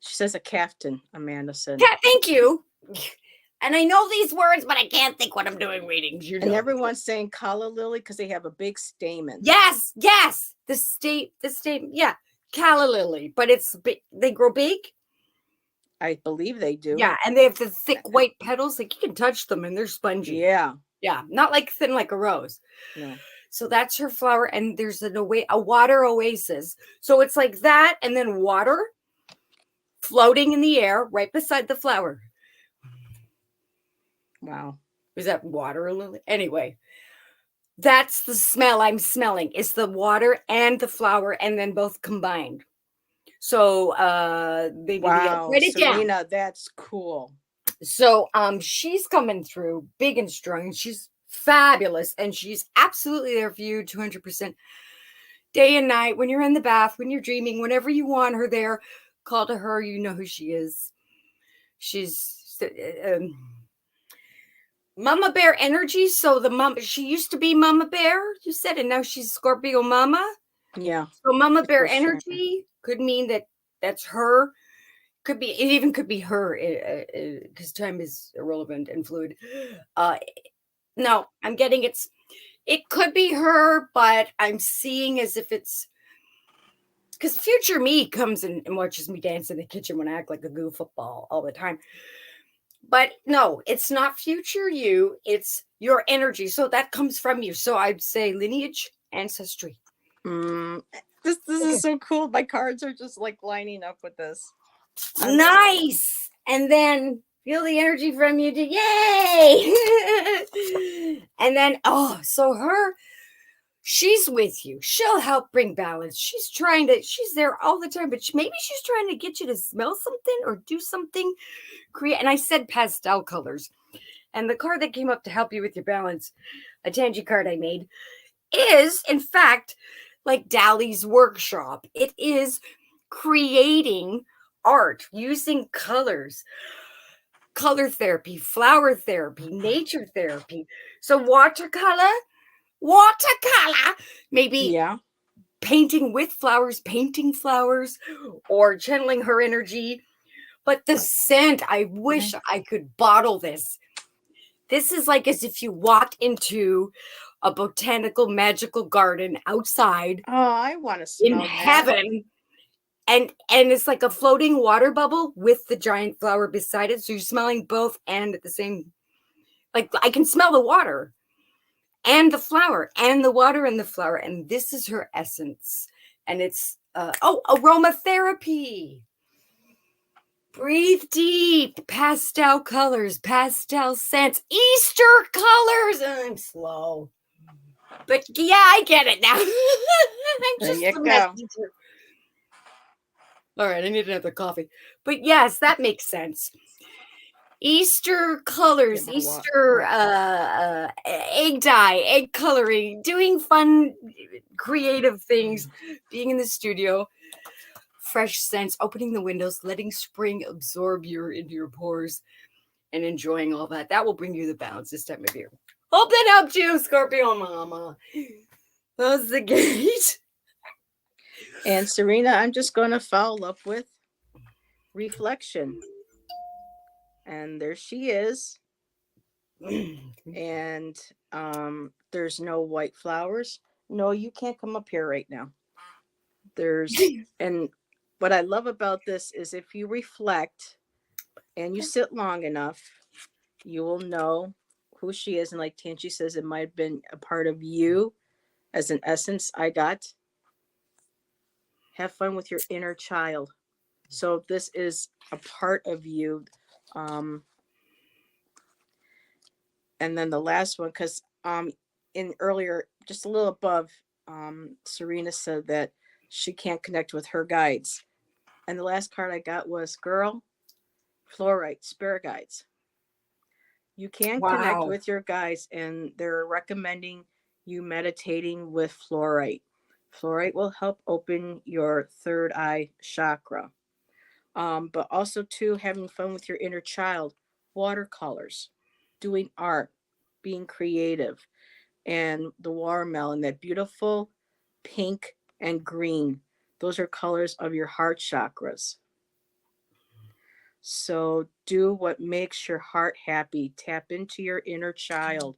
Speaker 2: She says a caftan, Amanda said.
Speaker 1: Yeah, thank you. And I know these words, but I can't think what I'm doing readings. You
Speaker 2: And
Speaker 1: know.
Speaker 2: everyone's saying calla lily because they have a big stamen.
Speaker 1: Yes, yes. The state, yeah, calla lily, but it's big. They grow big.
Speaker 2: I believe they do.
Speaker 1: Yeah, and they have the thick white petals. Like you can touch them, and they're spongy.
Speaker 2: Yeah.
Speaker 1: Yeah, not like thin like a rose.
Speaker 2: No.
Speaker 1: So that's her flower, and there's a water oasis. So it's like that, and then water floating in the air right beside the flower.
Speaker 2: Wow.
Speaker 1: Is that water lily? Anyway, that's the smell I'm smelling. It's the water and the flower, and then both combined. So maybe
Speaker 2: Wow.
Speaker 1: write it down.
Speaker 2: Serena, that's cool.
Speaker 1: So she's coming through big and strong, and she's fabulous, and she's absolutely there for you 200% day and night, when you're in the bath, when you're dreaming, whenever you want her there. Call to her. You know who she is. She's Mama Bear energy. So she used to be Mama Bear, you said, and now she's Scorpio Mama.
Speaker 2: Yeah.
Speaker 1: So Mama Bear
Speaker 2: For sure.
Speaker 1: energy could mean that's her. Could be, it even could be her, because time is irrelevant and fluid. No, I'm getting it could be her, but I'm seeing as if it's because future me comes and watches me dance in the kitchen when I act like a goofball all the time. But no, it's not future you, it's your energy. So that comes from you. So I'd say lineage, ancestry.
Speaker 2: This
Speaker 1: Okay.
Speaker 2: is so cool. My cards are just like lining up with this.
Speaker 1: Nice. And then feel the energy from you to yay. And then, so she's with you. She'll help bring balance. She's there all the time, but maybe she's trying to get you to smell something or do something, create. And I said pastel colors. And the card that came up to help you with your balance, a Tanji card I made, is in fact like Dali's workshop. It is creating art using colors, color therapy, flower therapy, nature therapy. So watercolor, maybe
Speaker 2: Yeah.
Speaker 1: painting with flowers, painting flowers, or channeling her energy. But the scent, I wish I could bottle this. This is like as if you walked into a botanical magical garden outside
Speaker 2: Oh, I want to
Speaker 1: in
Speaker 2: smell that.
Speaker 1: heaven. And it's like a floating water bubble with the giant flower beside it. So you're smelling both and at the same, like I can smell the water and the flower and the water and the flower. And this is her essence. And it's aromatherapy. Breathe deep. Pastel colors, pastel scents, Easter colors. I'm slow. But yeah, I get it now. I'm
Speaker 2: There
Speaker 1: just
Speaker 2: you
Speaker 1: a
Speaker 2: go.
Speaker 1: messenger. All right, I need another coffee. But yes, that makes sense. Easter colors,
Speaker 2: Get my
Speaker 1: Easter egg dye, egg coloring, doing fun, creative things, being in the studio, fresh scents, opening the windows, letting spring absorb into your pores, and enjoying all that. That will bring you the balance this time of year. Hope that helped you, Scorpio Mama. That's the gate.
Speaker 2: And Serena, I'm just going to follow up with reflection. And there she is. And there's no white flowers. No, you can't come up here right now. And what I love about this is if you reflect and you sit long enough, you will know who she is. And like Tanji says, it might have been a part of you as an essence I got. Have fun with your inner child. So this is a part of you. Um, and then the last one, because in earlier, just a little above, Serena said that she can't connect with her guides. And the last card I got was girl, fluorite, spirit guides. You can connect
Speaker 1: Wow.
Speaker 2: with your guides, and they're recommending you meditating with fluorite. Fluorite will help open your third eye chakra. But also too, having fun with your inner child, watercolors, doing art, being creative, and the watermelon, that beautiful pink and green. Those are colors of your heart chakras. So do what makes your heart happy. Tap into your inner child.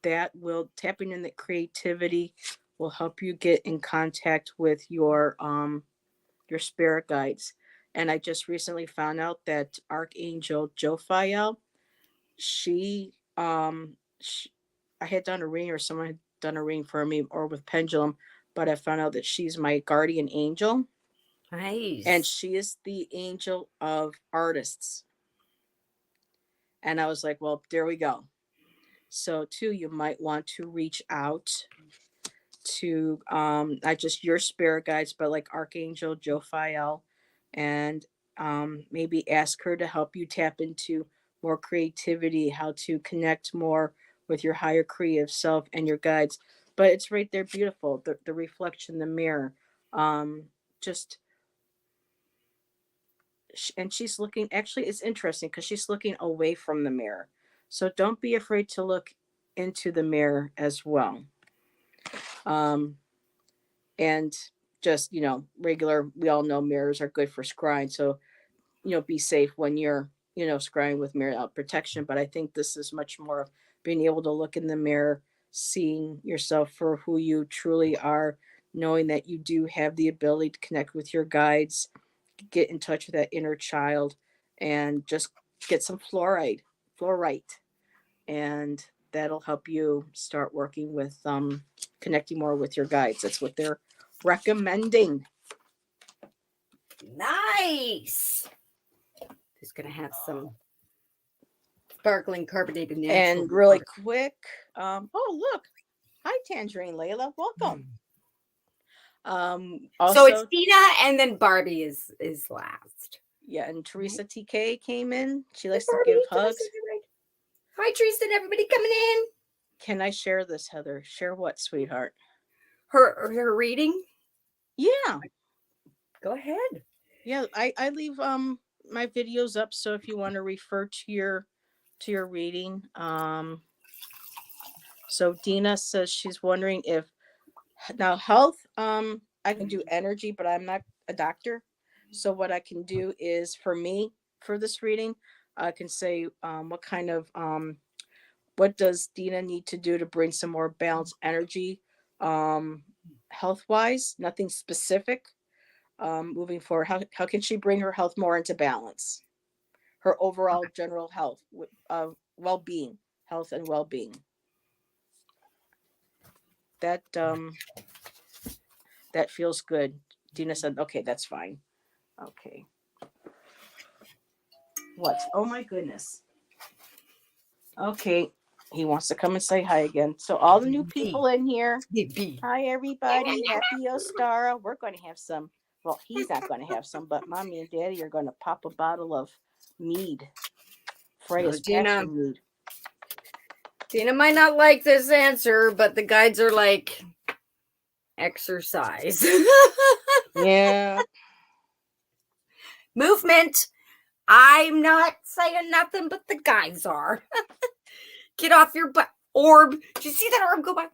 Speaker 2: That will tapping in the creativity will help you get in contact with your spirit guides. And I just recently found out that Archangel Jophiel, she I had done a reading, or someone had done a reading for me, or with pendulum, but I found out that she's my guardian angel, and
Speaker 1: Nice.
Speaker 2: she is the angel of artists. And I was like, well, there we go. So too, you might want to reach out to not just your spirit guides, but like Archangel Jophiel, and maybe ask her to help you tap into more creativity, how to connect more with your higher creative self and your guides. But it's right there, beautiful, the reflection, the mirror. Just and she's looking, actually it's interesting because she's looking away from the mirror, so don't be afraid to look into the mirror as well. um and just, regular, we all know mirrors are good for scrying, so be safe when you're scrying with mirror protection. But I think this is much more of being able to look in the mirror, seeing yourself for who you truly are, knowing that you do have the ability to connect with your guides, get in touch with that inner child, and just get some fluorite, and that'll help you start working with connecting more with your guides. That's what they're recommending.
Speaker 1: Nice. Who's gonna have some sparkling carbonated natural
Speaker 2: And really
Speaker 1: water?
Speaker 2: quick, oh look, hi Tangerine Layla, welcome.
Speaker 1: So it's
Speaker 2: Also,
Speaker 1: Dina, and then Barbie is last.
Speaker 2: yeah, and Teresa
Speaker 1: Right?
Speaker 2: TK came in. She
Speaker 1: Hey,
Speaker 2: likes to give
Speaker 1: Barbie, did I say
Speaker 2: hugs.
Speaker 1: that right? Hi, Teresa, and everybody coming in.
Speaker 2: Can I share this, Heather? Share what, sweetheart?
Speaker 1: Her reading.
Speaker 2: Yeah,
Speaker 1: Go ahead.
Speaker 2: yeah. I leave my videos up, so if you want to refer to your reading. So Dina says she's wondering if now health, I can do energy, but I'm not a doctor. So what I can do is, for me, for this reading, I can say what kind of what does Dina need to do to bring some more balanced energy, um health wise, nothing specific. Moving forward, how can she bring her health more into balance, her overall general health, well-being, health and well-being. That feels good. Dina said, okay, that's fine. Okay. What? Oh my goodness. Okay. He wants to come and say hi again. So all the new
Speaker 1: B.
Speaker 2: people in here.
Speaker 1: B.
Speaker 2: Hi everybody. Happy Ostara. We're going to have some. Well, he's not going to have some, but mommy and daddy are going to pop a bottle of mead.
Speaker 1: Oh,
Speaker 2: Freya's passion mead.
Speaker 1: Dina might not like this answer, but the guides are like exercise.
Speaker 2: Yeah.
Speaker 1: Movement. I'm not saying nothing, but the guides are. Get off your butt. Orb. Did you see that orb go by?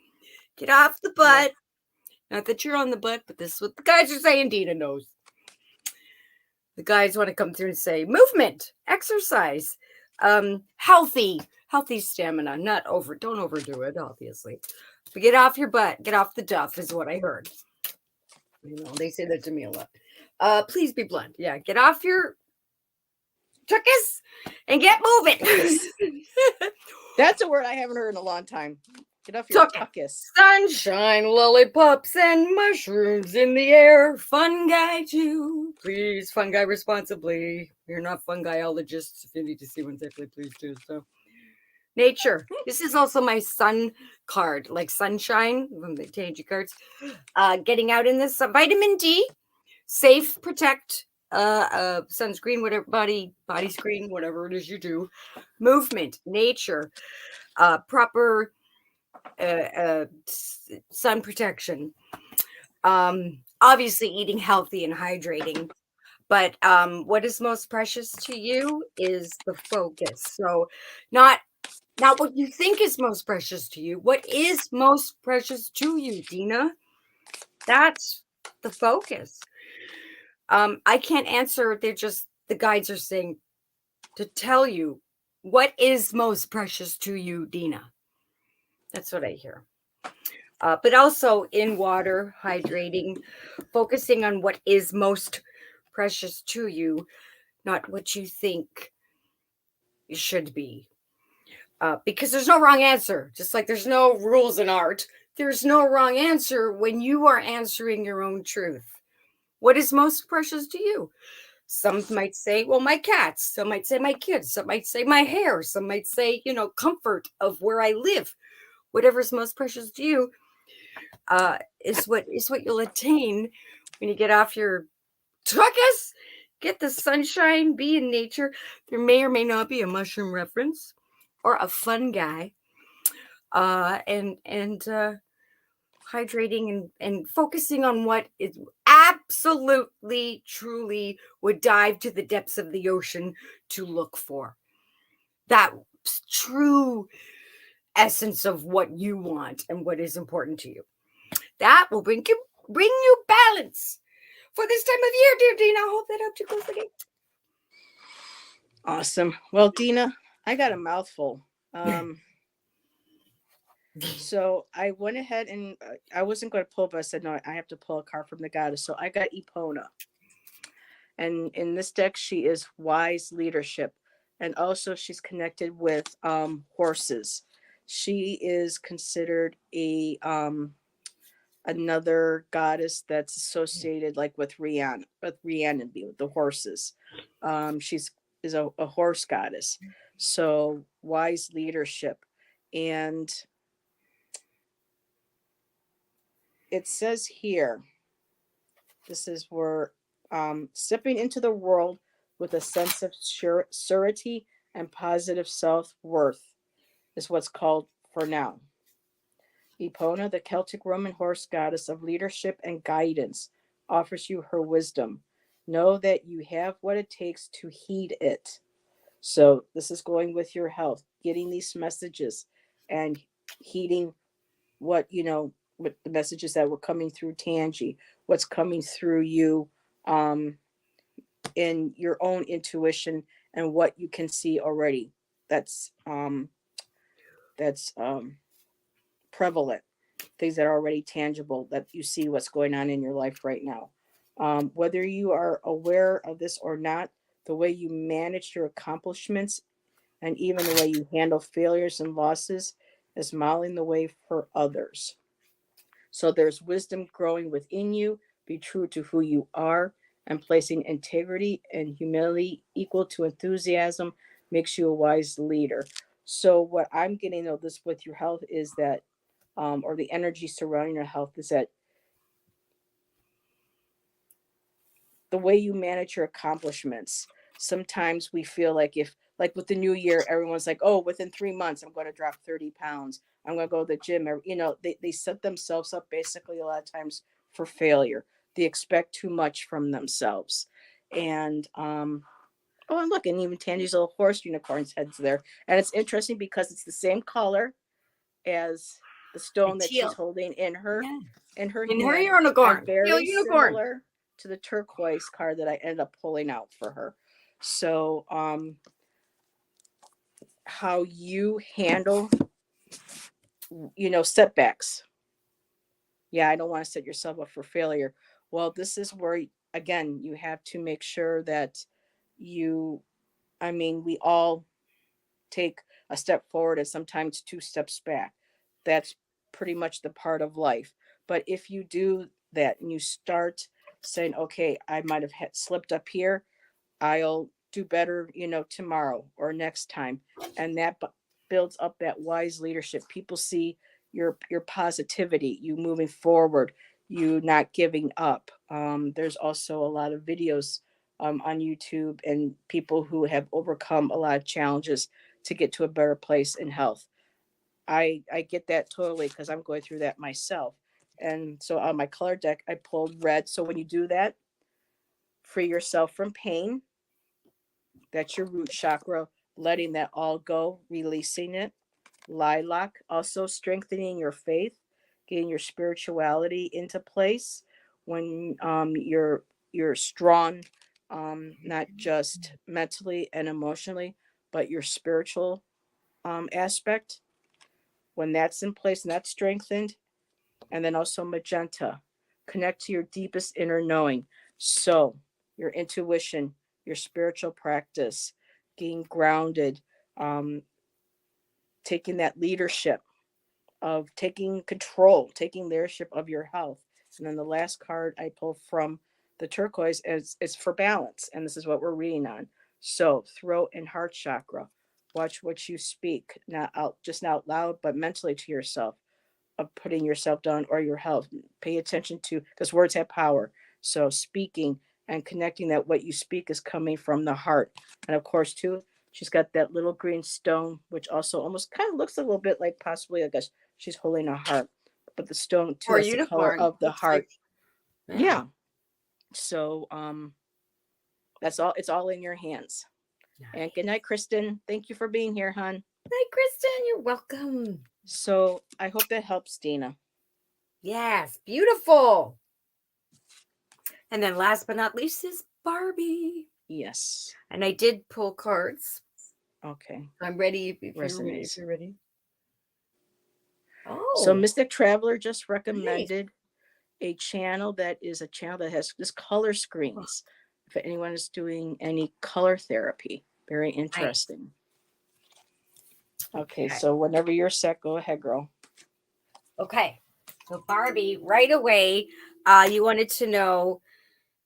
Speaker 1: Get off the butt. Yeah. Not that you're on the butt, but this is what the guys are saying. Dina knows. The guys want to come through and say movement, exercise, healthy stamina. Not over. Don't overdo it, obviously. But get off your butt. Get off the duff is what I heard. They say that to me a lot. Please be blunt. Yeah, get off your tuckus and get moving.
Speaker 2: That's a word I haven't heard in a long time. Get off your tuckus.
Speaker 1: Sunshine, lollipops, and mushrooms in the air. Fungi too. Please, fungi responsibly. You're not fungiologists. If you need to see one safely, please do so. Nature. This is also my sun card, like sunshine from the Tanji cards. Getting out in this vitamin D, safe, protect, sunscreen, whatever, body screen, whatever it is you do, movement, nature, proper sun protection, obviously eating healthy and hydrating. But what is most precious to you is the focus. So not what you think is most precious to you. What is most precious to you, Dina? That's the focus. I can't answer. They're just the guides are saying to tell you what is most precious to you, Dina. That's what I hear. But also in water, hydrating, focusing on what is most precious to you, not what you think it should be. Because there's no wrong answer. Just like there's no rules in art, there's no wrong answer when you are answering your own truth. What is most precious to you? Some might say, well, my cats. Some might say my kids. Some might say my hair. Some might say, comfort of where I live. Whatever's most precious to you is what you'll attain when you get off your tuckus, get the sunshine, be in nature. There may or may not be a mushroom reference or a fun guy, and hydrating and focusing on what is absolutely, truly would dive to the depths of the ocean to look for. That true essence of what you want and what is important to you. That will bring you balance for this time of year, dear Dina. I hope that helped you close the gate.
Speaker 2: Awesome. Well, Dina, I got a mouthful. So I went ahead and I wasn't going to pull, but I said, no, I have to pull a card from the goddess. So I got Epona. And in this deck, she is wise leadership. And also she's connected with horses. She is considered a another goddess that's associated like with Rhiannon, with the horses. She's is a horse goddess. So wise leadership. And it says here, this is where stepping into the world with a sense of surety and positive self-worth is what's called for now. Epona, the Celtic Roman horse goddess of leadership and guidance, offers you her wisdom. Know that you have what it takes to heed it. So this is going with your health, getting these messages and heeding what what the messages that were coming through Tanji, what's coming through you in your own intuition and what you can see already. That's prevalent, things that are already tangible, that you see what's going on in your life right now. Whether you are aware of this or not, the way you manage your accomplishments and even the way you handle failures and losses is modeling the way for others. So there's wisdom growing within you. Be true to who you are, and placing integrity and humility equal to enthusiasm makes you a wise leader. So what I'm getting of this with your health is that, or the energy surrounding your health is that the way you manage your accomplishments. Sometimes we feel like if, like with the new year, everyone's like, oh, within 3 months, I'm going to drop 30 pounds. I'm going to go to the gym. They set themselves up basically a lot of times for failure. They expect too much from themselves. And, oh, and look, and even Tanji's little horse unicorn's head's there. And it's interesting because it's the same color as the stone that she's holding in her
Speaker 1: Yeah.
Speaker 2: in her
Speaker 1: In her
Speaker 2: hand,
Speaker 1: unicorn.
Speaker 2: and very
Speaker 1: Unicorn.
Speaker 2: similar to the turquoise card that I ended up pulling out for her. So how you handle setbacks. Yeah, I don't want to set yourself up for failure. Well, this is where again you have to make sure that you we all take a step forward and sometimes two steps back. That's pretty much the part of life. But if you do that and you start saying, okay, I might have slipped up here, I'll do better, tomorrow or next time. And that builds up that wise leadership. People see your positivity, you moving forward, you not giving up. There's also a lot of videos on YouTube, and people who have overcome a lot of challenges to get to a better place in health. I get that totally because I'm going through that myself. And so on my color deck, I pulled red. So when you do that, free yourself from pain. That's your root chakra, letting that all go, releasing it. Lilac, also strengthening your faith, getting your spirituality into place when you're strong, not just mentally and emotionally, but your spiritual aspect. When that's in place and that's strengthened, and then also magenta, connect to your deepest inner knowing. So your intuition, your spiritual practice, getting grounded, um, taking that leadership of taking control, taking leadership of your health. And then the last card I pull from the turquoise is for balance. And this is what we're reading on. So throat and heart chakra. Watch what you speak, not out just not out loud, but mentally to yourself, of putting yourself down or your health. Pay attention to, because words have power. So speaking and connecting that what you speak is coming from the heart. And of course, too, she's got that little green stone, which also almost kind of looks a little bit like possibly, I guess, she's holding a heart. But the stone too,
Speaker 1: Or a
Speaker 2: that's the color
Speaker 1: unicorn.
Speaker 2: of the
Speaker 1: Looks like,
Speaker 2: heart.
Speaker 1: yeah.
Speaker 2: Yeah. So that's all, it's all in your hands. And good night, Kristen. Thank you for being here, hon.
Speaker 1: Hi, Kristen. You're welcome.
Speaker 2: So I hope that helps, Dina.
Speaker 1: Yes, beautiful. And then last but not least is Barbie.
Speaker 2: Yes.
Speaker 1: And I did pull cards.
Speaker 2: Okay.
Speaker 1: I'm ready if you're ready.
Speaker 2: Resonates.
Speaker 1: If you're ready.
Speaker 2: So
Speaker 1: Oh,
Speaker 2: Mystic Traveler just
Speaker 1: nice.
Speaker 2: recommended a channel that is a channel that has this color screens. If anyone is doing any color therapy, very
Speaker 1: Nice.
Speaker 2: interesting. Okay,
Speaker 1: Okay.
Speaker 2: so whenever you're set, go ahead, girl.
Speaker 1: Okay. So Barbie, right away, you wanted to know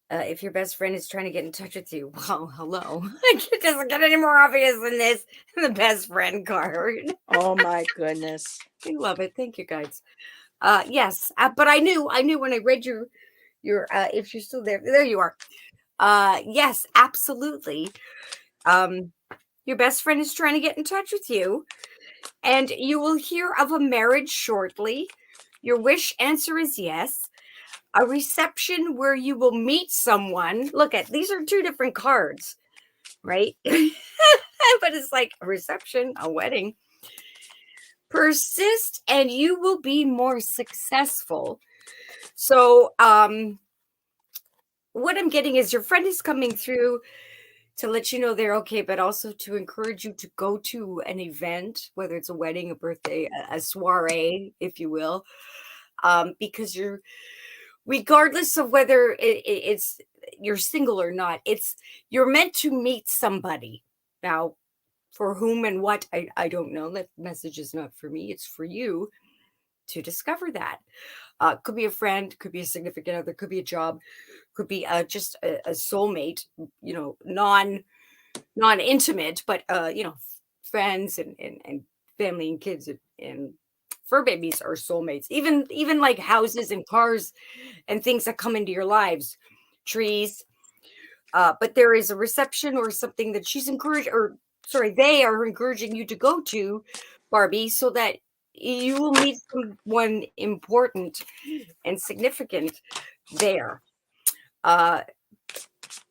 Speaker 1: if your best friend is trying to get in touch with you. Well, hello. It doesn't get any more obvious than this. The best friend card.
Speaker 2: Oh my goodness.
Speaker 1: I love it. Thank you, guys. Yes, but I knew when I read your if you're still there. There you are. Yes, absolutely. Your best friend is trying to get in touch with you, and you will hear of a marriage shortly. Your wish answer is yes. A reception where you will meet someone. Look at these are two different cards, right? But it's like a reception, a wedding. Persist and you will be more successful. So, what I'm getting is your friend is coming through to let you know they're okay, but also to encourage you to go to an event, whether it's a wedding, a birthday, a soiree, if you will, because you're, regardless of whether it's you're single or not, you're meant to meet somebody. Now, for whom and what, I don't know. That message is not for me. It's for you to discover that. Could be a friend, could be a significant other, could be a job, could be just a soulmate, non-intimate, but friends and family and kids and fur babies are soulmates. Even like houses and cars and things that come into your lives, trees. But there is a reception or something that she's encouraged, or sorry, they are encouraging you to go to, Barbie, so that you will meet someone important and significant there. Uh,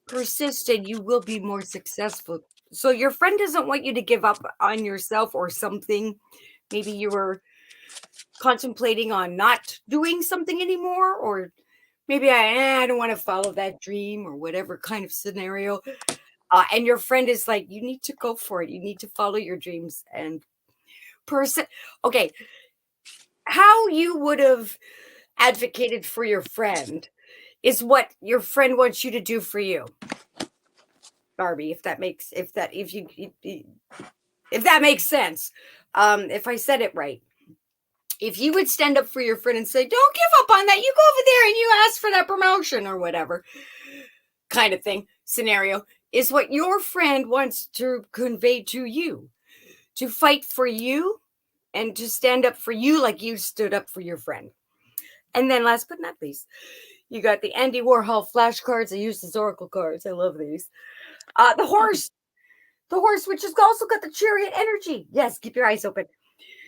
Speaker 1: persist and you will be more successful. So your friend doesn't want you to give up on yourself or something. Maybe you were contemplating on not doing something anymore, or maybe I don't want to follow that dream or whatever kind of scenario. And your friend is like, you need to go for it. You need to follow your dreams and okay, how you would have advocated for your friend is what your friend wants you to do for you, Barbie. If that makes if that makes sense. If I said it right. If you would stand up for your friend and say, don't give up on that, you go over there and you ask for that promotion or whatever kind of thing, scenario, is what your friend wants to convey to you, to fight for you and to stand up for you like you stood up for your friend. And then last but not least, you got the Andy Warhol flashcards. I use as oracle cards. I love these. The horse. The horse, which has also got the chariot energy. Yes, keep your eyes open.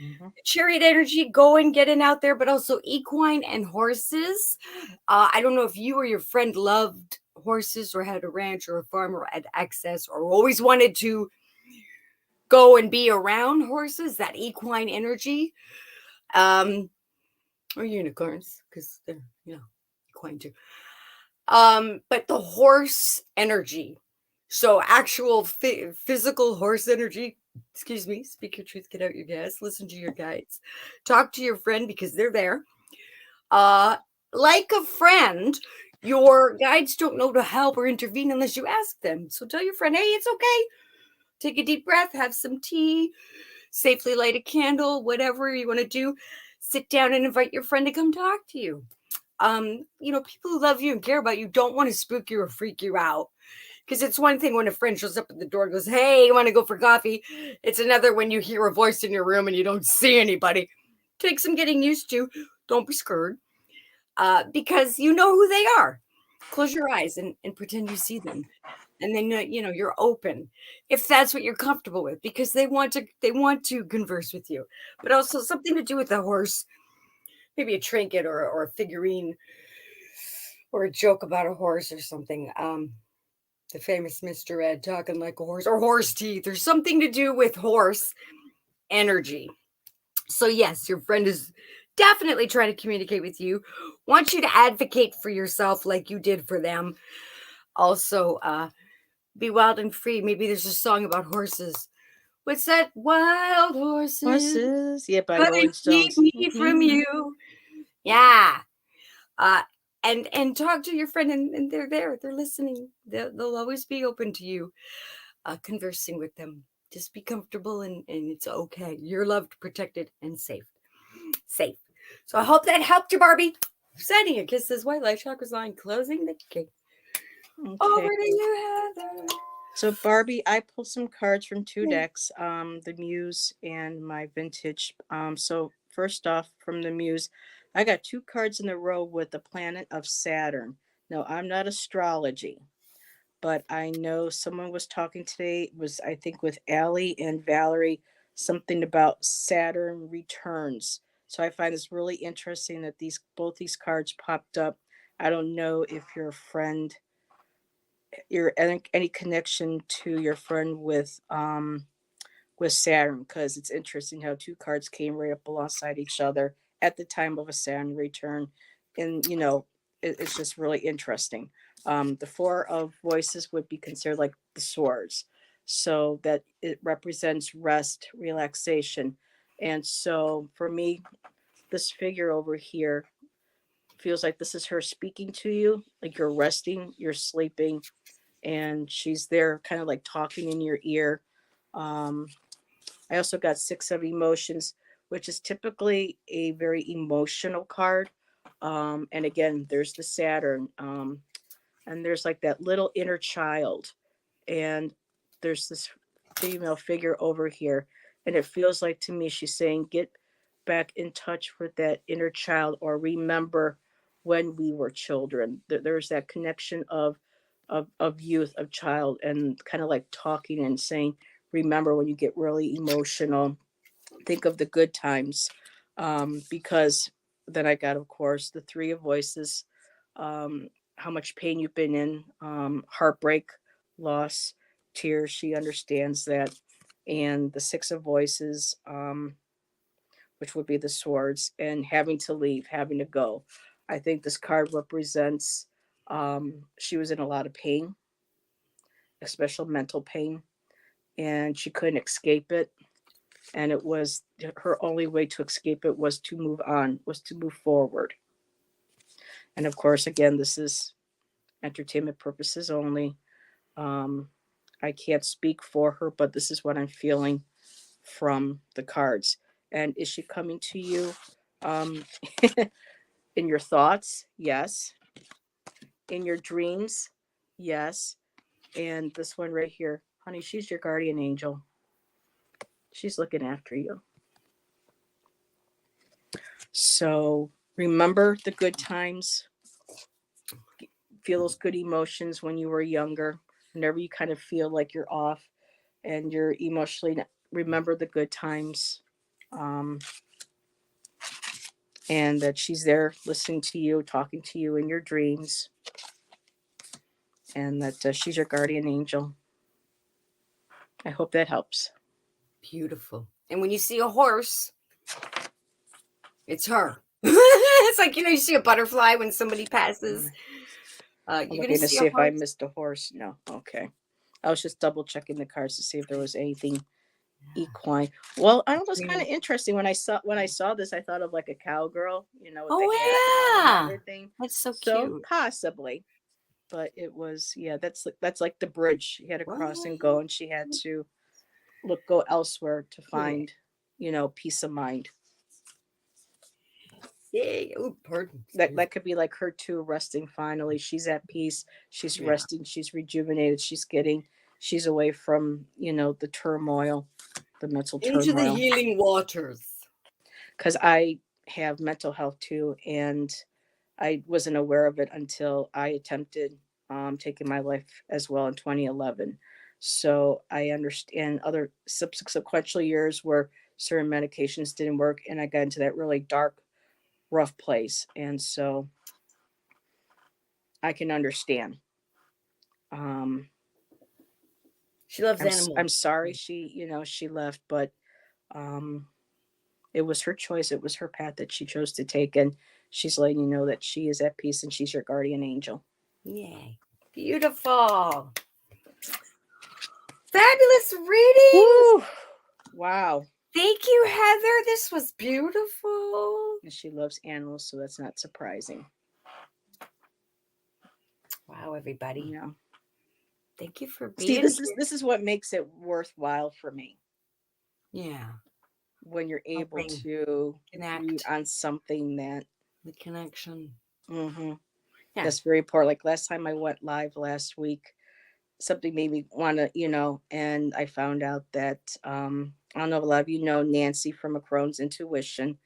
Speaker 2: Mhm.
Speaker 1: Chariot energy, going, getting out there, but also equine and horses. I don't know if you or your friend loved horses or had a ranch or a farm or had access or always wanted to go and be around horses, that equine energy. Or unicorns, because they're, equine too. But the horse energy. So actual physical horse energy. Excuse me. Speak your truth, get out your gas, listen to your guides. Talk to your friend because they're there. Uh like a friend, your guides don't know to help or intervene unless you ask them. So tell your friend, hey, it's okay. Take a deep breath, have some tea, safely light a candle, whatever you want to do. Sit down and invite your friend to come talk to you. People who love you and care about you don't want to spook you or freak you out. Because it's one thing when a friend shows up at the door and goes, hey, you want to go for coffee? It's another when you hear a voice in your room and you don't see anybody. Take some getting used to. Don't be scared. Because you know who they are. Close your eyes and pretend you see them. And then you're open if that's what you're comfortable with, because they want to converse with you. But also something to do with the horse, maybe a trinket or a figurine or a joke about a horse or something. The famous Mr. Ed talking like a horse or horse teeth or something to do with horse energy. So, yes, your friend is definitely trying to communicate with you, wants you to advocate for yourself like you did for them. Also, be wild and free. Maybe there's a song about horses. What's that? Wild horses
Speaker 2: Horses, yeah, by the
Speaker 1: couldn't
Speaker 2: Rolling
Speaker 1: keep
Speaker 2: Stones.
Speaker 1: me from you. Yeah. uh and talk to your friend, and they're there, they're listening, they'll always be open to you, conversing with them. Just be comfortable, and it's okay. You're loved, protected, and safe. So I hope that helped you, Barbie. Sending a kiss this white light chakras line, closing the gate. Over
Speaker 2: Okay.
Speaker 1: to you, Heather.
Speaker 2: So Barbie, I pulled some cards from two decks, the Muse and my Vintage. So first off, from the Muse, I got two cards in a row with the planet of Saturn. Now, I'm not astrology, but I know someone was talking today, it was I think with Allie and Valerie, something about Saturn returns. So I find this really interesting that both these cards popped up. I don't know if your friend, your any connection to your friend with Saturn, because it's interesting how two cards came right up alongside each other at the time of a Saturn return. And, it's just really interesting. The Four of Voices would be considered like the swords. So that it represents rest, relaxation. And so for me, this figure over here feels like this is her speaking to you, like you're resting, you're sleeping, and she's there kind of like talking in your ear. Um, I also got Six of Emotions, which is typically a very emotional card. And again, there's the Saturn, and there's like that little inner child, and there's this female figure over here, and it feels like to me she's saying, "Get back in touch with that inner child, or remember when we were children." There's that connection of youth, of child, and kind of like talking and saying, "Remember when you get really emotional, think of the good times." Because then I got, of course, the Three of Voices, how much pain you've been in, heartbreak, loss, tears. She understands that. And the Six of Voices, which would be the swords, and having to leave, having to go. I think this card represents she was in a lot of pain, especially mental pain, and she couldn't escape it, and it was her only way to escape it was to move on, was to move forward. And of course, again, this is entertainment purposes only. um, I can't speak for her, but this is what I'm feeling from the cards. And is she coming to you um, in your thoughts? Yes. In your dreams? Yes. And this one right here, honey, she's your guardian angel. She's looking after you. So Remember the good times. Feel those good emotions when you were younger. Whenever you kind of feel like you're off and you're emotionally, remember the good times. Um, and that she's there listening to you, talking to you in your dreams, and that she's your guardian angel. I hope that helps.
Speaker 1: Beautiful. And when you see a horse, it's her. It's like, you see a butterfly when somebody passes.
Speaker 2: I'm
Speaker 1: You're going to
Speaker 2: looking to
Speaker 1: see a
Speaker 2: see if I
Speaker 1: horse.
Speaker 2: missed a horse. No. Okay. I was just double checking the cards to see if there was anything equine. Well, I was kind of interesting when I saw this. I thought of like a cowgirl, with the hat on and
Speaker 1: Oh, yeah.
Speaker 2: everything.
Speaker 1: That's so
Speaker 2: So
Speaker 1: cute.
Speaker 2: possibly, but it was that's like the bridge. She had to cross and go, and she had to go elsewhere to
Speaker 1: Yeah.
Speaker 2: find, peace of mind.
Speaker 1: Yay. Oh, pardon.
Speaker 2: That could be like her too, resting finally. She's at peace. She's
Speaker 1: Yeah.
Speaker 2: resting. She's rejuvenated. She's away from, the turmoil, the mental
Speaker 1: Into the
Speaker 2: turmoil.
Speaker 1: healing waters.
Speaker 2: Because I have mental health too, and I wasn't aware of it until I attempted taking my life as well in 2011. So I understand other subsequential years where certain medications didn't work, and I got into that really dark, rough place. And so I can understand. Um,
Speaker 1: She loves animals.
Speaker 2: I'm sorry she left, but um, it was her choice. It was her path that she chose to take, and she's letting you know that she is at peace and she's your guardian angel.
Speaker 1: Yay. Beautiful. Fabulous readings.
Speaker 2: Woo! Wow.
Speaker 1: Thank you, Heather. This was beautiful.
Speaker 2: And she loves animals, so that's not surprising.
Speaker 1: Wow, everybody.
Speaker 2: Yeah.
Speaker 1: Thank you for
Speaker 2: See,
Speaker 1: being
Speaker 2: this is what makes it worthwhile for me.
Speaker 1: Yeah.
Speaker 2: When you're able
Speaker 1: Helping
Speaker 2: to
Speaker 1: connect.
Speaker 2: read on something that
Speaker 1: The connection.
Speaker 2: yeah.
Speaker 1: Yeah.
Speaker 2: That's very important. Like last time I went live last week, something made me want to, and I found out that I don't know if a lot of you know Nancy from Macron's Intuition.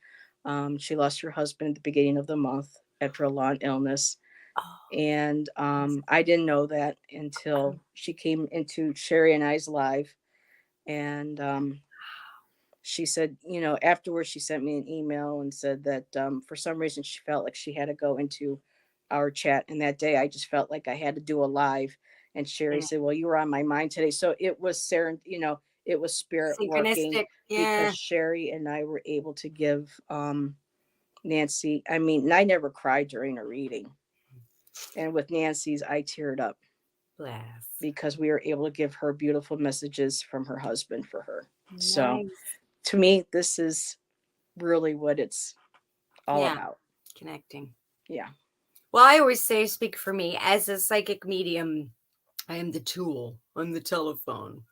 Speaker 2: She lost her husband at the beginning of the month after a long illness.
Speaker 1: Oh,
Speaker 2: And I didn't know that until she came into Sherry and I's live. And she said, afterwards, she sent me an email and said that for some reason she felt like she had to go into our chat. And that day I just felt like I had to do a live. And Sherry said, well, you were on my mind today. So it was it was spirit working
Speaker 1: synchronistic. Yeah.
Speaker 2: because Sherry and I were able to give Nancy, I mean, and I never cried during a reading. And with Nancy's, I teared up.
Speaker 1: Bless.
Speaker 2: Because we were able to give her beautiful messages from her husband for her.
Speaker 1: Nice.
Speaker 2: So to me, this is really what it's all about.
Speaker 1: Connecting.
Speaker 2: Yeah.
Speaker 1: Well, I always say, speak for me. As a psychic medium, I am the tool on the telephone.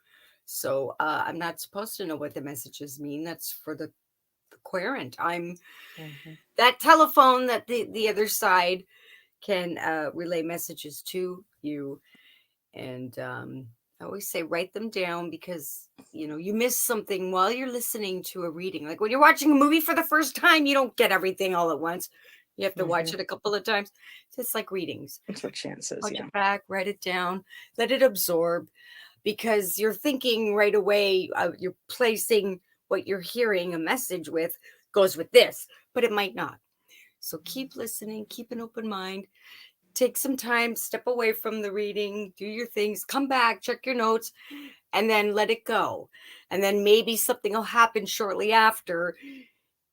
Speaker 1: So I'm not supposed to know what the messages mean. That's for the querent. I'm that telephone that the other side can relay messages to you. And I always say, write them down because, you miss something while you're listening to a reading. Like when you're watching a movie for the first time, you don't get everything all at once. You have to watch it a couple of times. It's like readings.
Speaker 2: That's what Shan says.
Speaker 1: Watch
Speaker 2: Yeah.
Speaker 1: it back, write it down, let it absorb because you're thinking right away, you're placing what you're hearing a message with goes with this, but it might not. So keep listening, keep an open mind. Take some time, step away from the reading, do your things, come back, check your notes, and then let it go. And then maybe something will happen shortly after.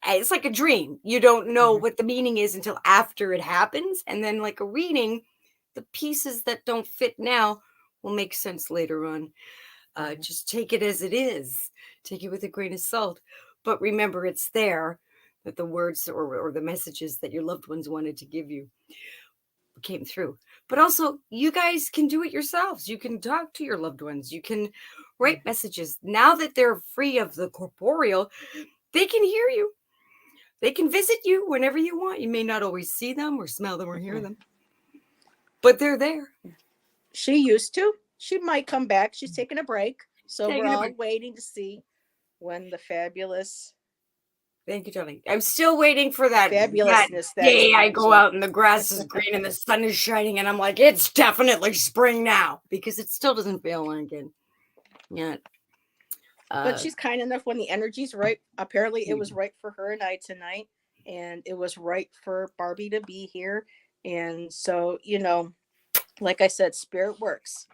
Speaker 1: It's like a dream. You don't know what the meaning is until after it happens. And then, like a reading, the pieces that don't fit now will make sense later on. Just take it as it is, take it with a grain of salt. But remember, it's there that the words or the messages that your loved ones wanted to give you came through. But also, you guys can do it yourselves. You can talk to your loved ones. You can write messages. Now that they're free of the corporeal, they can hear you. They can visit you whenever you want. You may not always see them or smell them or hear them, but they're there.
Speaker 2: She used to. She might come back. She's taking a break. So
Speaker 1: Taking
Speaker 2: we're
Speaker 1: a
Speaker 2: all
Speaker 1: break.
Speaker 2: waiting to see when the fabulous
Speaker 1: Thank you, darling. I'm still waiting for that
Speaker 2: fabulousness that's
Speaker 1: day I go
Speaker 2: Tanji.
Speaker 1: out and the grass is green and the sun is shining, and I'm like, it's definitely spring now, because it still doesn't feel like it yet.
Speaker 2: But she's kind enough when the energy's right. Apparently, it was right for her and I tonight, and it was right for Barbie to be here. And so, like I said, spirit works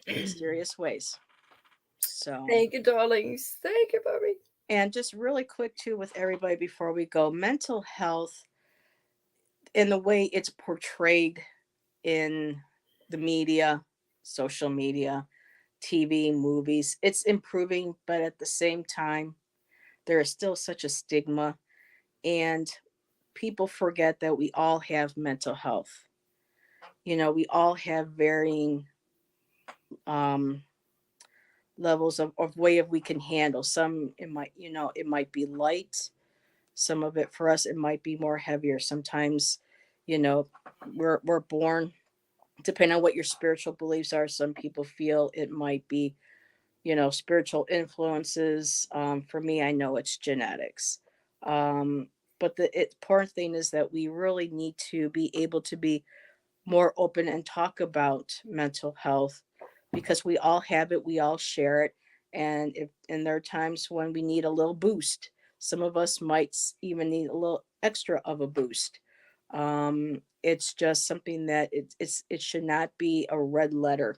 Speaker 2: in mysterious ways. So,
Speaker 1: Thank you, darlings. Thank you, Barbie.
Speaker 2: and just really quick too with everybody before we go, mental health in the way it's portrayed in the media, social media, TV, movies, it's improving, but at the same time, there is still such a stigma, and people forget that we all have mental health. We all have varying um, levels of way of we can handle. Some it might be light. Some of it for us it might be more heavier. Sometimes, you know, we're born depending on what your spiritual beliefs are. Some people feel it might be spiritual influences. For me, I know it's genetics. But the important thing is that we really need to be able to be more open and talk about mental health because we all have it, we all share it, and there are times when we need a little boost. Some of us might even need a little extra of a boost. It's just something that it should not be a red letter,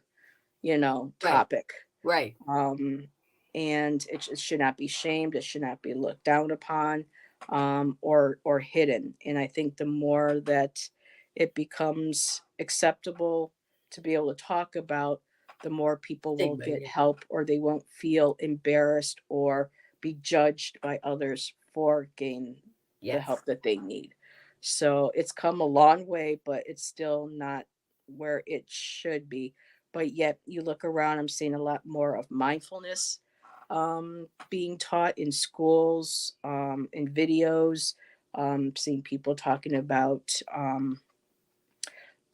Speaker 1: Right,
Speaker 2: topic.
Speaker 1: right.
Speaker 2: um, and it should not be shamed. It should not be looked down upon, or hidden. And I think the more that it becomes acceptable to be able to talk about, the more people will
Speaker 1: Stigma,
Speaker 2: get
Speaker 1: yeah.
Speaker 2: help, or they won't feel embarrassed or be judged by others for getting the
Speaker 1: Yes.
Speaker 2: help that they need. So it's come a long way, but it's still not where it should be. But yet you look around, I'm seeing a lot more of mindfulness being taught in schools, in videos, seeing people talking about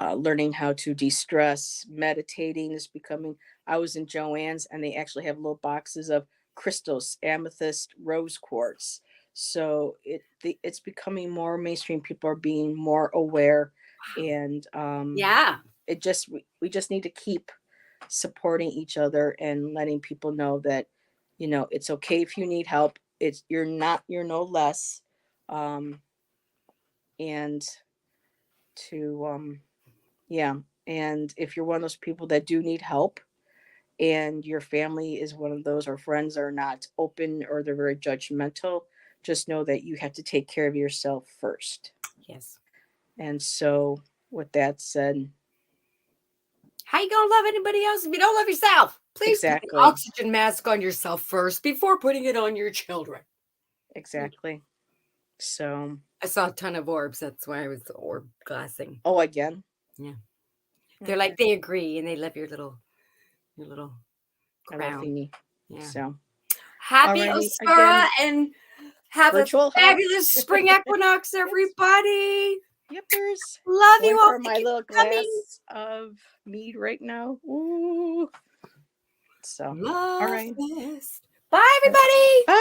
Speaker 2: learning how to de-stress. Meditating is becoming. I was in Joann's and they actually have little boxes of crystals, amethyst, rose quartz. So it's becoming more mainstream. People are being more aware, and
Speaker 1: Yeah.
Speaker 2: we just need to keep supporting each other and letting people know that it's okay if you need help. You're no less. Um and to yeah, and if you're one of those people that do need help, and your family is one of those, or friends are not open, or they're very judgmental, just know that you have to take care of yourself first.
Speaker 1: Yes.
Speaker 2: And so with that said,
Speaker 1: How you gonna love anybody else if you don't love yourself? Please put an
Speaker 2: exactly,
Speaker 1: oxygen mask on yourself first before putting it on your children.
Speaker 2: exactly. So,
Speaker 1: I saw a ton of orbs. That's why I was orb glassing.
Speaker 2: oh, again.
Speaker 1: Yeah. They're like,
Speaker 2: Okay.
Speaker 1: they agree and they love your little
Speaker 2: I love
Speaker 1: crown.
Speaker 2: Feeny.
Speaker 1: Yeah.
Speaker 2: So,
Speaker 1: Happy
Speaker 2: alrighty,
Speaker 1: Ostara
Speaker 2: again,
Speaker 1: and have a
Speaker 2: virtual hug.
Speaker 1: fabulous spring equinox,
Speaker 2: Yes.
Speaker 1: everybody.
Speaker 2: Yippers.
Speaker 1: Love you
Speaker 2: Going
Speaker 1: all.
Speaker 2: for
Speaker 1: Thank
Speaker 2: my
Speaker 1: you
Speaker 2: little
Speaker 1: for coming.
Speaker 2: glass of mead right now. Ooh. So, all
Speaker 1: Love
Speaker 2: right.
Speaker 1: fest. Bye, everybody.
Speaker 2: Bye.